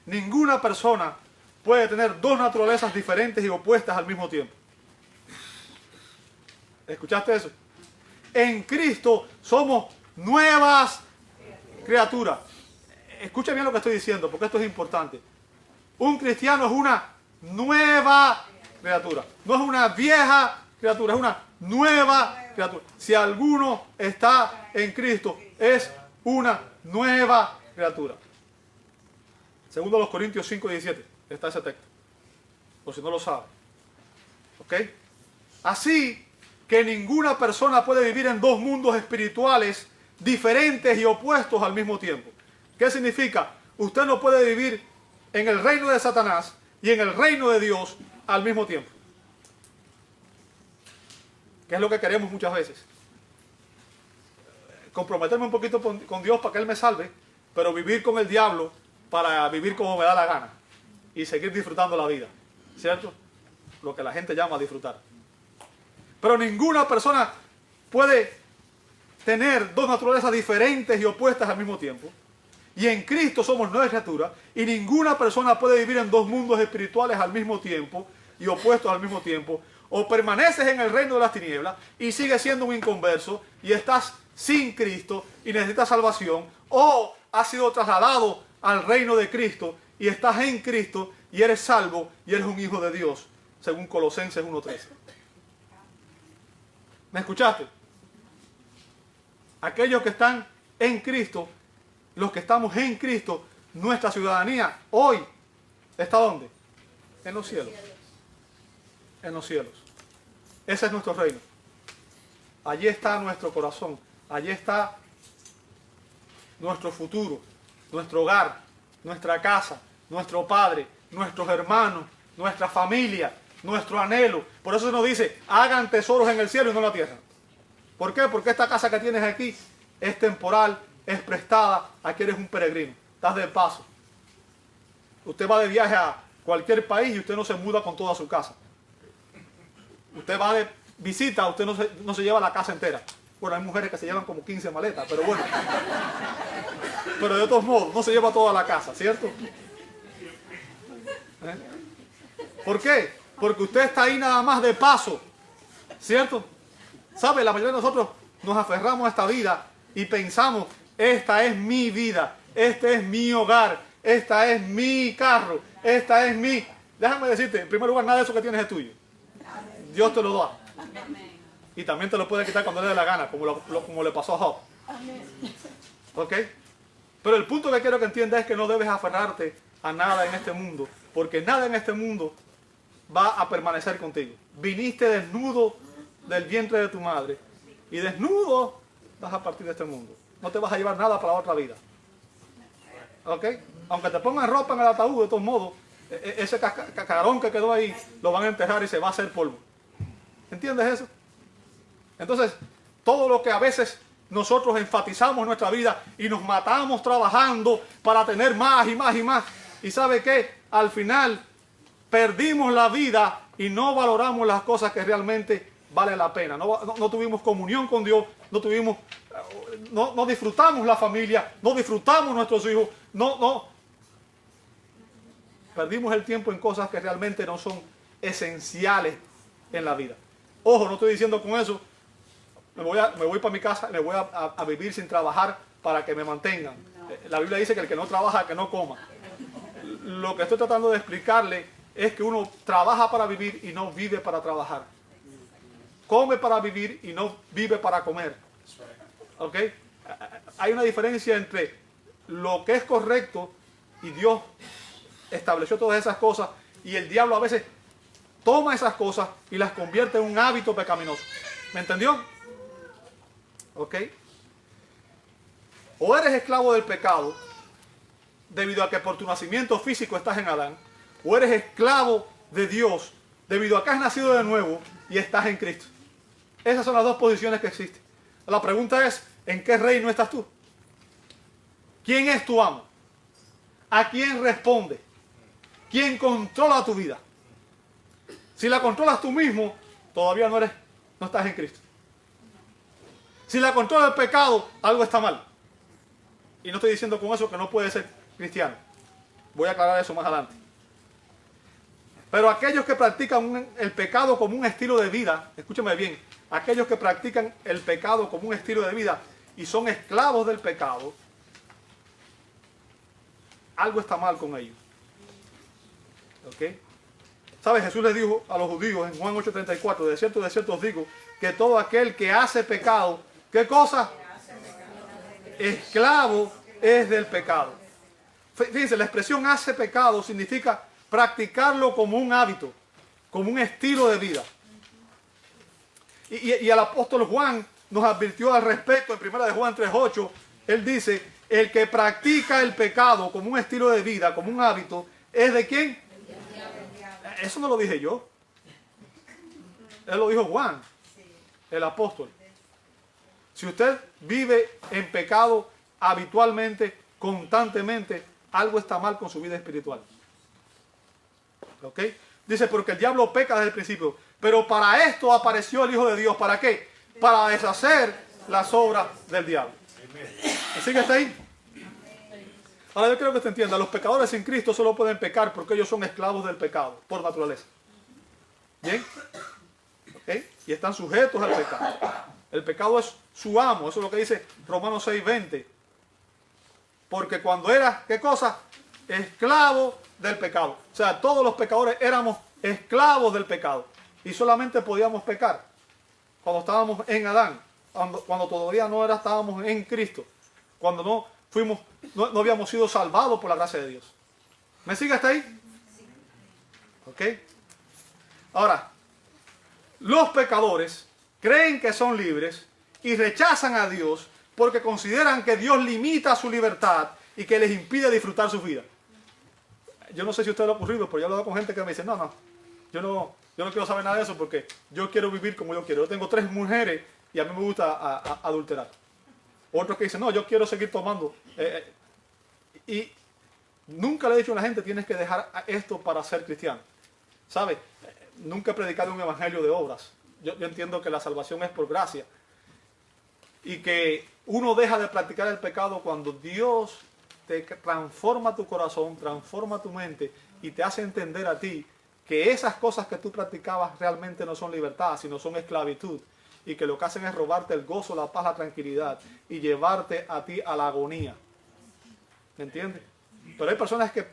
Ninguna persona puede tener dos naturalezas diferentes y opuestas al mismo tiempo. ¿Escuchaste eso? En Cristo somos nuevas criaturas. Escucha bien lo que estoy diciendo, porque esto es importante. Un cristiano es una nueva criatura. No es una vieja criatura, es una nueva criatura. Si alguno está en Cristo, es una nueva criatura. Segundo los Corintios 5:17. Está ese texto. Por si no lo sabe. ¿Ok? Así que ninguna persona puede vivir en dos mundos espirituales diferentes y opuestos al mismo tiempo. ¿Qué significa? Usted no puede vivir en el reino de Satanás y en el reino de Dios al mismo tiempo. Que es lo que queremos muchas veces. Comprometerme un poquito con Dios para que Él me salve, pero vivir con el diablo para vivir como me da la gana y seguir disfrutando la vida. ¿Cierto? Lo que la gente llama disfrutar. Pero ninguna persona puede tener dos naturalezas diferentes y opuestas al mismo tiempo. Y en Cristo somos nuevas criaturas. Y ninguna persona puede vivir en dos mundos espirituales al mismo tiempo y opuestos al mismo tiempo. O permaneces en el reino de las tinieblas y sigues siendo un inconverso y estás sin Cristo y necesitas salvación. O has sido trasladado al reino de Cristo y estás en Cristo y eres salvo y eres un hijo de Dios, según Colosenses 1:13. ¿Me escuchaste? Aquellos que están en Cristo, los que estamos en Cristo, nuestra ciudadanía hoy está ¿dónde? En los cielos. En los cielos. Ese es nuestro reino. Allí está nuestro corazón. Allí está nuestro futuro, nuestro hogar, nuestra casa, nuestro padre, nuestros hermanos, nuestra familia, nuestro anhelo. Por eso se nos dice, hagan tesoros en el cielo y no en la tierra. ¿Por qué? Porque esta casa que tienes aquí es temporal, es prestada, aquí eres un peregrino, estás de paso. Usted va de viaje a cualquier país y usted no se muda con toda su casa. Usted va de visita, usted no se lleva la casa entera. Bueno, hay mujeres que se llevan como 15 maletas, pero bueno. Pero de todos modos, no se lleva toda la casa, ¿cierto? ¿Por qué? Porque usted está ahí nada más de paso, ¿cierto? ¿Sabe? La mayoría de nosotros nos aferramos a esta vida y pensamos, esta es mi vida, este es mi hogar, esta es mi carro, esta es mi... Déjame decirte, en primer lugar, nada de eso que tienes es tuyo. Dios te lo da. Y también te lo puede quitar cuando le dé la gana, como le pasó a Job. ¿Ok? Pero el punto que quiero que entiendas es que no debes aferrarte a nada en este mundo, porque nada en este mundo va a permanecer contigo. Viniste desnudo del vientre de tu madre y desnudo vas a partir de este mundo. No te vas a llevar nada para la otra vida. ¿Ok? Aunque te pongan ropa en el ataúd, de todos modos, ese cacarón que quedó ahí lo van a enterrar y se va a hacer polvo. ¿Entiendes eso? Entonces, todo lo que a veces nosotros enfatizamos en nuestra vida y nos matamos trabajando para tener más y más y más. ¿Y sabe qué? Al final perdimos la vida y no valoramos las cosas que realmente valen la pena. No tuvimos comunión con Dios, no disfrutamos la familia, no disfrutamos nuestros hijos, perdimos el tiempo en cosas que realmente no son esenciales en la vida. Ojo, no estoy diciendo con eso, me voy para mi casa, me voy a vivir sin trabajar para que me mantengan. La Biblia dice que el que no trabaja, que no coma. Lo que estoy tratando de explicarle es que uno trabaja para vivir y no vive para trabajar. Come para vivir y no vive para comer. ¿Ok? Hay una diferencia entre lo que es correcto y Dios estableció todas esas cosas y el diablo a veces toma esas cosas y las convierte en un hábito pecaminoso. ¿Me entendió? ¿Ok? O eres esclavo del pecado debido a que por tu nacimiento físico estás en Adán, o eres esclavo de Dios debido a que has nacido de nuevo y estás en Cristo. Esas son las dos posiciones que existen. La pregunta es, ¿en qué reino estás tú? ¿Quién es tu amo? ¿A quién responde? ¿Quién controla tu vida? Si la controlas tú mismo, todavía no estás en Cristo. Si la controla el pecado, algo está mal. Y no estoy diciendo con eso que no puede ser cristiano. Voy a aclarar eso más adelante. Pero aquellos que practican el pecado como un estilo de vida, escúchame bien, aquellos que practican el pecado como un estilo de vida y son esclavos del pecado, algo está mal con ellos. ¿Ok? ¿Sabes? Jesús le dijo a los judíos en Juan 8:34, de cierto os digo, que todo aquel que hace pecado, ¿qué cosa? Esclavo es del pecado. Fíjense, la expresión hace pecado significa practicarlo como un hábito, como un estilo de vida. Y el apóstol Juan nos advirtió al respecto en 1 de Juan 3:8. Él dice, el que practica el pecado como un estilo de vida, como un hábito, ¿es de quién? Eso no lo dije yo. Él lo dijo Juan, el apóstol. Si usted vive en pecado habitualmente, constantemente, algo está mal con su vida espiritual. ¿Ok? Dice, porque el diablo peca desde el principio. Pero para esto apareció el Hijo de Dios. ¿Para qué? Para deshacer las obras del diablo. ¿Así que está ahí? Ahora yo quiero que usted entienda, los pecadores sin Cristo solo pueden pecar porque ellos son esclavos del pecado, por naturaleza. ¿Bien? ¿Ok? Y están sujetos al pecado. El pecado es su amo, eso es lo que dice Romanos 6:20. Porque cuando eras, ¿qué cosa? Esclavo del pecado. O sea, todos los pecadores éramos esclavos del pecado. Y solamente podíamos pecar cuando estábamos en Adán, cuando todavía no estábamos en Cristo, cuando no habíamos sido salvados por la gracia de Dios. ¿Me sigue hasta ahí? ¿Ok? Ahora, los pecadores creen que son libres y rechazan a Dios porque consideran que Dios limita su libertad y que les impide disfrutar su vida. Yo no sé si a usted le ha ocurrido, pero yo he hablado con gente que me dice, no, yo no quiero saber nada de eso porque yo quiero vivir como yo quiero. Yo tengo 3 mujeres y a mí me gusta adulterar. Otros que dicen, no, yo quiero seguir tomando. Y nunca le he dicho a la gente, tienes que dejar esto para ser cristiano. ¿Sabe? Nunca he predicado un evangelio de obras. Yo entiendo que la salvación es por gracia. Y que uno deja de practicar el pecado cuando Dios te transforma tu corazón, transforma tu mente y te hace entender a ti que esas cosas que tú practicabas realmente no son libertad, sino son esclavitud. Y que lo que hacen es robarte el gozo, la paz, la tranquilidad y llevarte a ti a la agonía. ¿Me entiendes? Pero hay personas que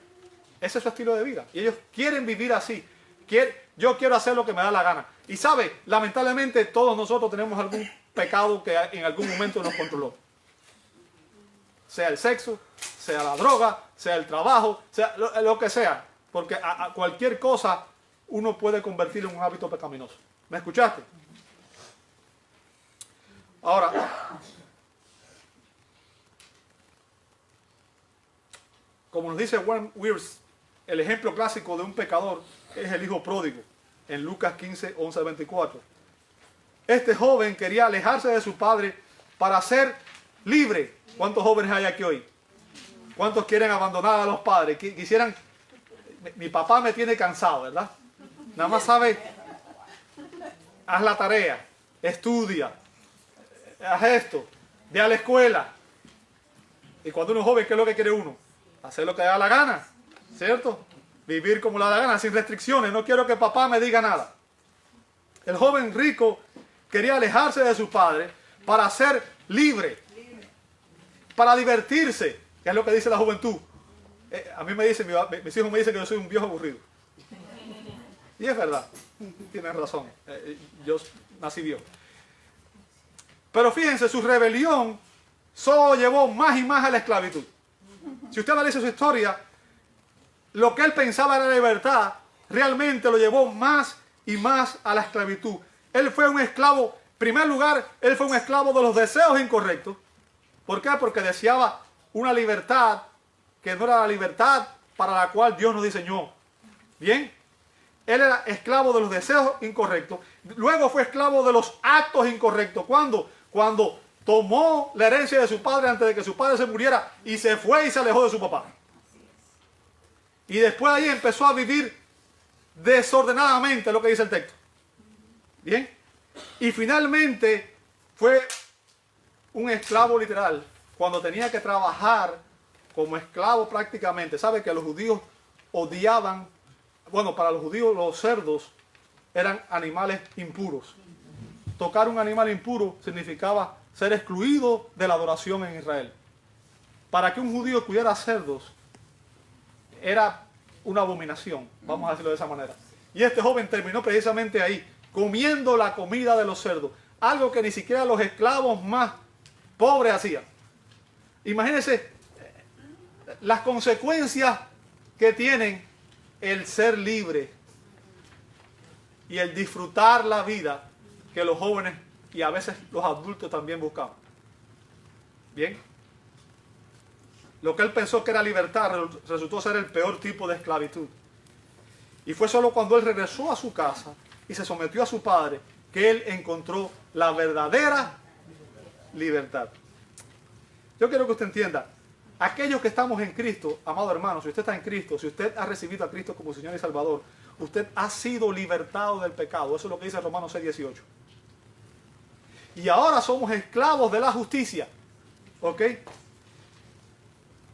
ese es su estilo de vida y ellos quieren vivir así. Yo quiero hacer lo que me da la gana. Y sabe, lamentablemente todos nosotros tenemos algún pecado que en algún momento nos controló. Sea el sexo, sea la droga, sea el trabajo, sea lo que sea. Porque a cualquier cosa uno puede convertirlo en un hábito pecaminoso. ¿Me escuchaste? Ahora, como nos dice Warren Wiersbe, el ejemplo clásico de un pecador es el hijo pródigo, en Lucas 15, 11 al 24. Este joven quería alejarse de su padre para ser libre. ¿Cuántos jóvenes hay aquí hoy? ¿Cuántos quieren abandonar a los padres? Quisieran, mi papá me tiene cansado, ¿verdad? Nada más sabe, haz la tarea, estudia, haz esto, ve a la escuela. Y cuando uno es joven, ¿qué es lo que quiere uno? Hacer lo que le da la gana, ¿cierto? Vivir como le da la gana, sin restricciones. No quiero que papá me diga nada. El joven rico quería alejarse de su padre para ser libre, para divertirse, que es lo que dice la juventud. A mí me dicen, mis hijos me dicen que yo soy un viejo aburrido. Y es verdad, tienen razón. Yo nací viejo. Pero fíjense, su rebelión solo llevó más y más a la esclavitud. Si usted analiza su historia, lo que él pensaba era libertad, realmente lo llevó más y más a la esclavitud. Él fue un esclavo, en primer lugar, él fue un esclavo de los deseos incorrectos. ¿Por qué? Porque deseaba una libertad que no era la libertad para la cual Dios nos diseñó. ¿Bien? Él era esclavo de los deseos incorrectos. Luego fue esclavo de los actos incorrectos. ¿Cuándo? Cuando tomó la herencia de su padre antes de que su padre se muriera y se fue y se alejó de su papá. Y después de ahí empezó a vivir desordenadamente, lo que dice el texto. ¿Bien? Y finalmente fue un esclavo literal, cuando tenía que trabajar como esclavo prácticamente. ¿Sabe que los judíos odiaban? Bueno, para los judíos los cerdos eran animales impuros. Tocar un animal impuro significaba ser excluido de la adoración en Israel. Para que un judío cuidara cerdos era una abominación, vamos a decirlo de esa manera. Y este joven terminó precisamente ahí, comiendo la comida de los cerdos, algo que ni siquiera los esclavos más pobres hacían. Imagínense las consecuencias que tienen el ser libre y el disfrutar la vida que los jóvenes y a veces los adultos también buscamos. Bien. Lo que él pensó que era libertad resultó ser el peor tipo de esclavitud. Y fue solo cuando él regresó a su casa y se sometió a su padre que él encontró la verdadera libertad. Yo quiero que usted entienda, aquellos que estamos en Cristo, amado hermano, si usted está en Cristo, si usted ha recibido a Cristo como Señor y Salvador, usted ha sido libertado del pecado. Eso es lo que dice Romanos 6:18. Y ahora somos esclavos de la justicia. ¿Ok?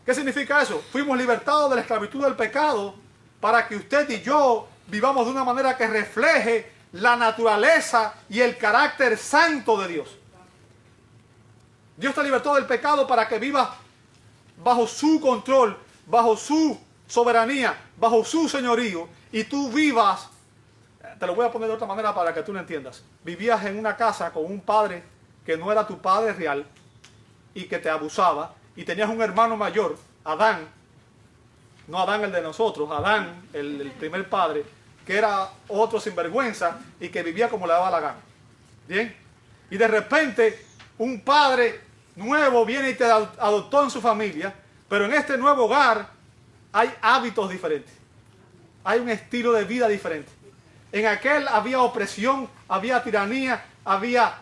¿Qué significa eso? Fuimos libertados de la esclavitud del pecado para que usted y yo vivamos de una manera que refleje la naturaleza y el carácter santo de Dios. Dios te libertó del pecado para que vivas bajo su control, bajo su soberanía, bajo su señorío, y tú vivas te lo voy a poner de otra manera para que tú lo entiendas. Vivías en una casa con un padre que no era tu padre real y que te abusaba, y tenías un hermano mayor, Adán, no Adán el de nosotros, Adán, el primer padre, que era otro sinvergüenza y que vivía como le daba la gana. ¿Bien? Y de repente un padre nuevo viene y te adoptó en su familia, pero en este nuevo hogar hay hábitos diferentes. Hay un estilo de vida diferente. En aquel había opresión, había tiranía, había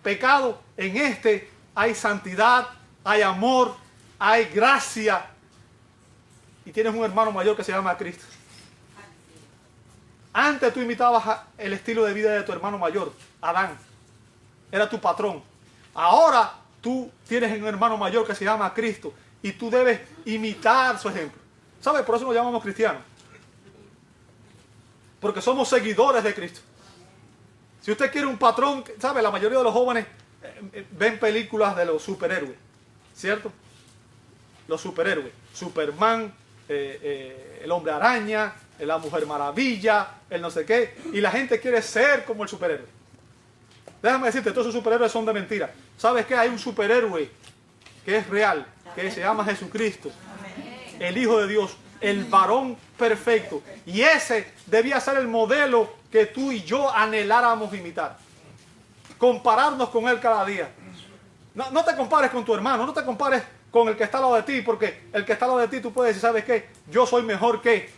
pecado. En este hay santidad, hay amor, hay gracia. Y tienes un hermano mayor que se llama Cristo. Antes tú imitabas el estilo de vida de tu hermano mayor, Adán. Era tu patrón. Ahora tú tienes un hermano mayor que se llama Cristo. Y tú debes imitar su ejemplo. ¿Sabes? Por eso nos llamamos cristianos. Porque somos seguidores de Cristo. Si usted quiere un patrón, ¿sabe? La mayoría de los jóvenes ven películas de los superhéroes. ¿Cierto? Los superhéroes. Superman, el hombre araña, la mujer maravilla, el no sé qué. Y la gente quiere ser como el superhéroe. Déjame decirte, todos esos superhéroes son de mentira. ¿Sabes qué? Hay un superhéroe que es real, que se llama Jesucristo. El Hijo de Dios, el varón perfecto. Y ese debía ser el modelo que tú y yo anheláramos imitar. Compararnos con él cada día. No te compares con tu hermano, no te compares con el que está al lado de ti, porque el que está al lado de ti tú puedes decir, ¿sabes qué? Yo soy mejor que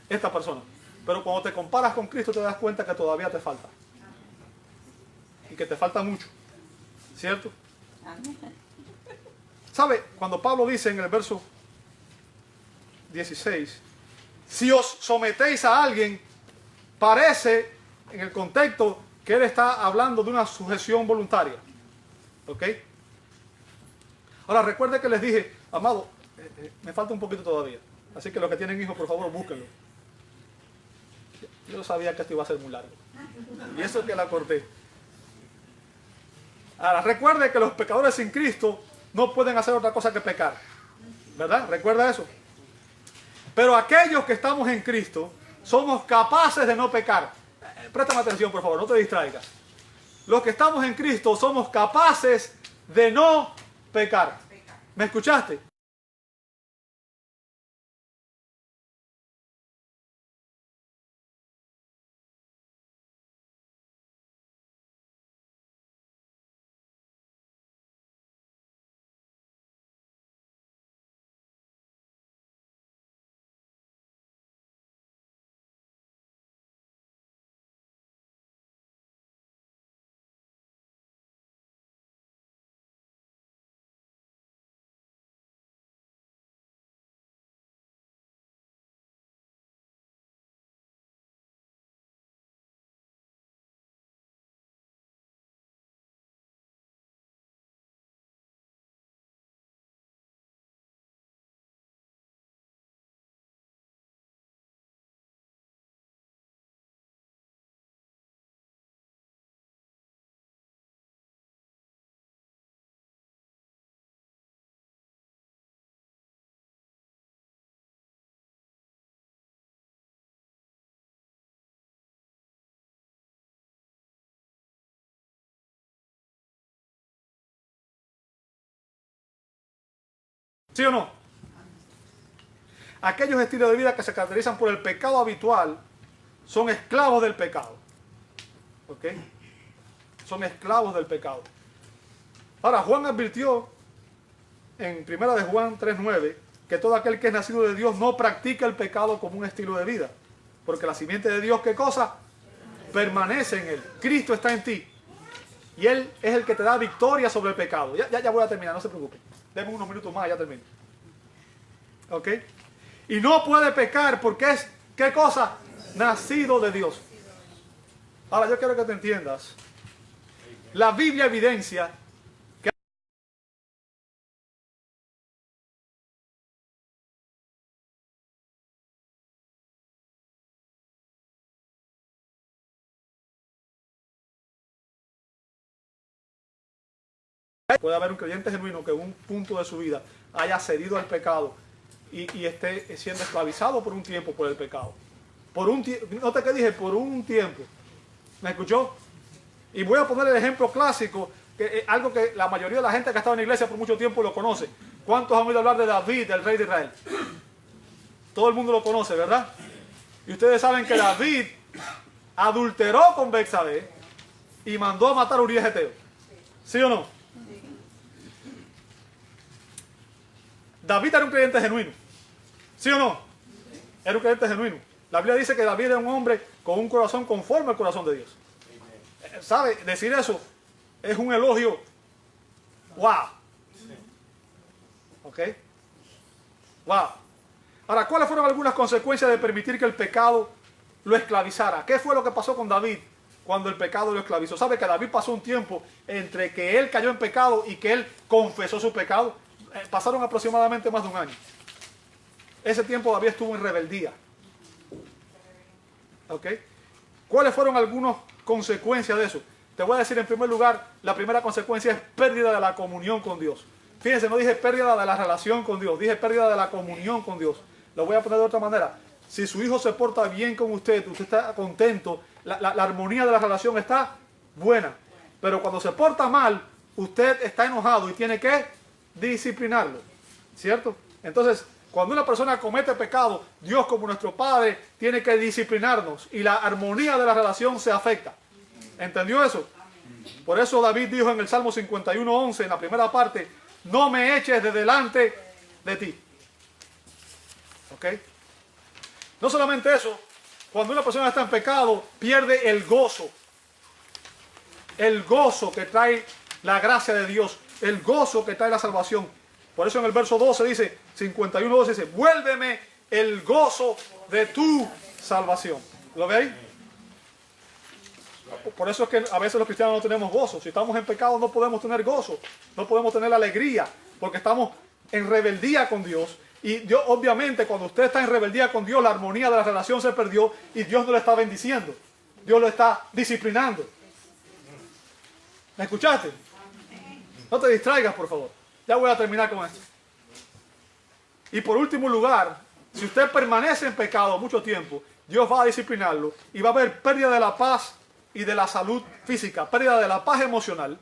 esta persona. Pero cuando te comparas con Cristo te das cuenta que todavía te falta. Y que te falta mucho. ¿Cierto? ¿Sabe? Cuando Pablo dice en el verso 16, si os sometéis a alguien, parece en el contexto que él está hablando de una sujeción voluntaria. ¿Ok? Ahora recuerde que les dije, amado, me falta un poquito todavía. Así que los que tienen hijos, por favor, búsquenlo. Yo sabía que esto iba a ser muy largo. Y eso es que la corté. Ahora recuerde que los pecadores sin Cristo no pueden hacer otra cosa que pecar. ¿Verdad? ¿Recuerda eso? Pero aquellos que estamos en Cristo somos capaces de no pecar. Préstame atención, por favor, no te distraigas. Los que estamos en Cristo somos capaces de no pecar. ¿Me escuchaste? ¿Sí o no? Aquellos estilos de vida que se caracterizan por el pecado habitual son esclavos del pecado. ¿Ok? Son esclavos del pecado. Ahora, Juan advirtió en 1 de Juan 3:9 que todo aquel que es nacido de Dios no practica el pecado como un estilo de vida. Porque la simiente de Dios, ¿qué cosa? Permanece en él. Cristo está en ti. Y Él es el que te da victoria sobre el pecado. Ya voy a terminar, no se preocupen. Deme unos minutos más, ya termino. ¿Ok? Y no puede pecar porque es, ¿qué cosa? Nacido de Dios. Ahora yo quiero que te entiendas. La Biblia evidencia que puede haber un creyente genuino que en un punto de su vida haya cedido al pecado y esté siendo esclavizado por un tiempo por el pecado. Por un tiempo. Nota que dije, por un tiempo. ¿Me escuchó? Y voy a poner el ejemplo clásico, que es algo que la mayoría de la gente que ha estado en la iglesia por mucho tiempo lo conoce. ¿Cuántos han oído hablar de David, el rey de Israel? Todo el mundo lo conoce, ¿verdad? Y ustedes saben que David adulteró con Betsabé y mandó a matar a Urías Geteo. ¿Sí o no? David era un creyente genuino. ¿Sí o no? Era un creyente genuino. La Biblia dice que David era un hombre con un corazón conforme al corazón de Dios. ¿Sabe? Decir eso es un elogio. ¡Wow! ¿Ok? ¡Wow! Ahora, ¿cuáles fueron algunas consecuencias de permitir que el pecado lo esclavizara? ¿Qué fue lo que pasó con David cuando el pecado lo esclavizó? ¿Sabe que David pasó un tiempo entre que él cayó en pecado y que él confesó su pecado? Pasaron aproximadamente más de un año. Ese tiempo David estuvo en rebeldía. ¿Ok? ¿Cuáles fueron algunas consecuencias de eso? Te voy a decir en primer lugar, la primera consecuencia es pérdida de la comunión con Dios. Fíjense, no dije pérdida de la relación con Dios, dije pérdida de la comunión con Dios. Lo voy a poner de otra manera. Si su hijo se porta bien con usted, usted está contento, la armonía de la relación está buena. Pero cuando se porta mal, usted está enojado y tiene que disciplinarlo. ¿Cierto? Entonces, cuando una persona comete pecado, Dios como nuestro Padre tiene que disciplinarnos y la armonía de la relación se afecta. ¿Entendió eso? Por eso David dijo en el Salmo 51:11, en la primera parte, no me eches de delante de ti. ¿Ok? No solamente eso, cuando una persona está en pecado, pierde el gozo. El gozo que trae la gracia de Dios, el gozo que trae la salvación. Por eso en el verso 12 dice, 51:12 dice, vuélveme el gozo de tu salvación. ¿Lo veis? Por eso es que a veces los cristianos no tenemos gozo. Si estamos en pecado no podemos tener gozo, no podemos tener alegría, porque estamos en rebeldía con Dios. Y Dios, obviamente, cuando usted está en rebeldía con Dios, la armonía de la relación se perdió y Dios no le está bendiciendo. Dios lo está disciplinando. ¿Me escuchaste? No te distraigas, por favor. Ya voy a terminar con esto. Y por último lugar, si usted permanece en pecado mucho tiempo, Dios va a disciplinarlo y va a haber pérdida de la paz y de la salud física, pérdida de la paz emocional,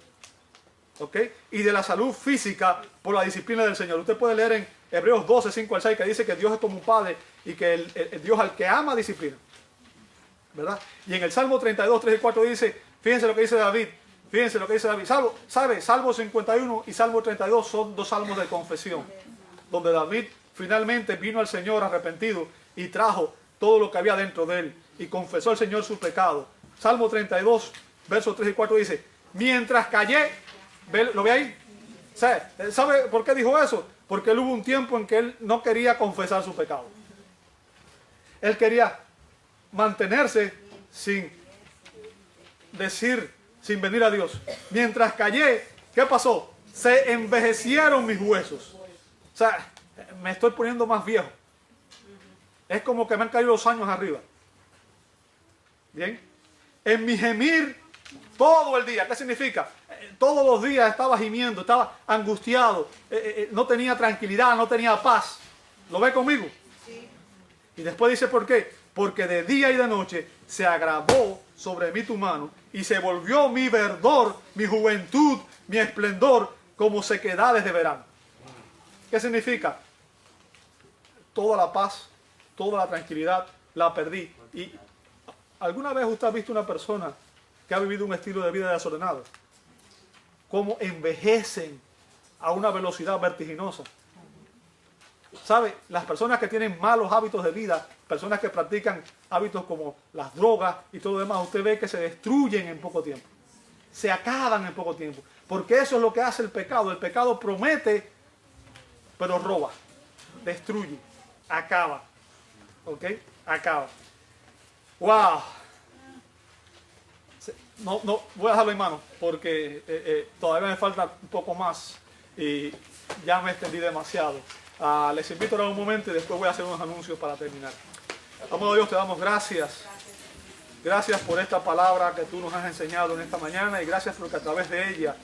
¿ok? Y de la salud física por la disciplina del Señor. Usted puede leer en Hebreos 12, 5 al 6, que dice que Dios es como un padre y que el Dios al que ama disciplina, ¿verdad? Y en el Salmo 32, 3 y 4 dice, fíjense lo que dice David, fíjense lo que dice David. Salmo 51 y Salmo 32 son dos salmos de confesión, donde David finalmente vino al Señor arrepentido y trajo todo lo que había dentro de él y confesó al Señor su pecado. Salmo 32, versos 3 y 4 dice, mientras callé, ¿lo ve ahí? ¿Sabe por qué dijo eso? Porque él hubo un tiempo en que él no quería confesar su pecado. Él quería mantenerse sin decir, sin venir a Dios. Mientras callé, ¿qué pasó? Se envejecieron mis huesos. O sea, me estoy poniendo más viejo. Es como que me han caído los años arriba. Bien. En mi gemir todo el día. ¿Qué significa? Todos los días estaba gimiendo, estaba angustiado, no tenía tranquilidad, no tenía paz. ¿Lo ve conmigo? Sí. Y después dice ¿por qué? Porque de día y de noche se agravó sobre mí tu mano y se volvió mi verdor, mi juventud, mi esplendor como sequedades de verano. ¿Qué significa? Toda la paz, toda la tranquilidad la perdí. ¿Y alguna vez usted ha visto una persona que ha vivido un estilo de vida desordenado? Cómo envejecen a una velocidad vertiginosa. ¿Sabe? Las personas que tienen malos hábitos de vida, personas que practican hábitos como las drogas y todo lo demás, usted ve que se destruyen en poco tiempo. Se acaban en poco tiempo. Porque eso es lo que hace el pecado. El pecado promete, pero roba, destruye, acaba. ¿Ok? Acaba. ¡Wow! No, voy a dejarlo en mano porque todavía me falta un poco más y ya me extendí demasiado. Les invito a orar un momento y después voy a hacer unos anuncios para terminar. Amado Dios, te damos gracias. Gracias por esta palabra que tú nos has enseñado en esta mañana y gracias porque a través de ella,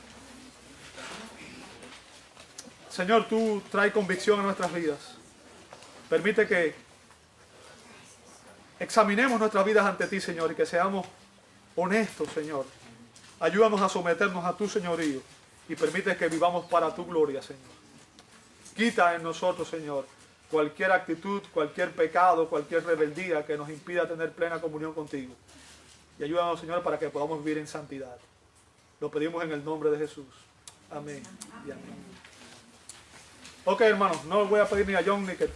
Señor, tú traes convicción a nuestras vidas. Permite que examinemos nuestras vidas ante ti, Señor, y que seamos honestos, Señor. Ayúdanos a someternos a tu señorío y permite que vivamos para tu gloria, Señor. Quita en nosotros, Señor, cualquier actitud, cualquier pecado, cualquier rebeldía que nos impida tener plena comunión contigo. Y ayúdanos, Señor, para que podamos vivir en santidad. Lo pedimos en el nombre de Jesús. Amén y amén. Ok, hermanos, no voy a pedir ni a John ni que...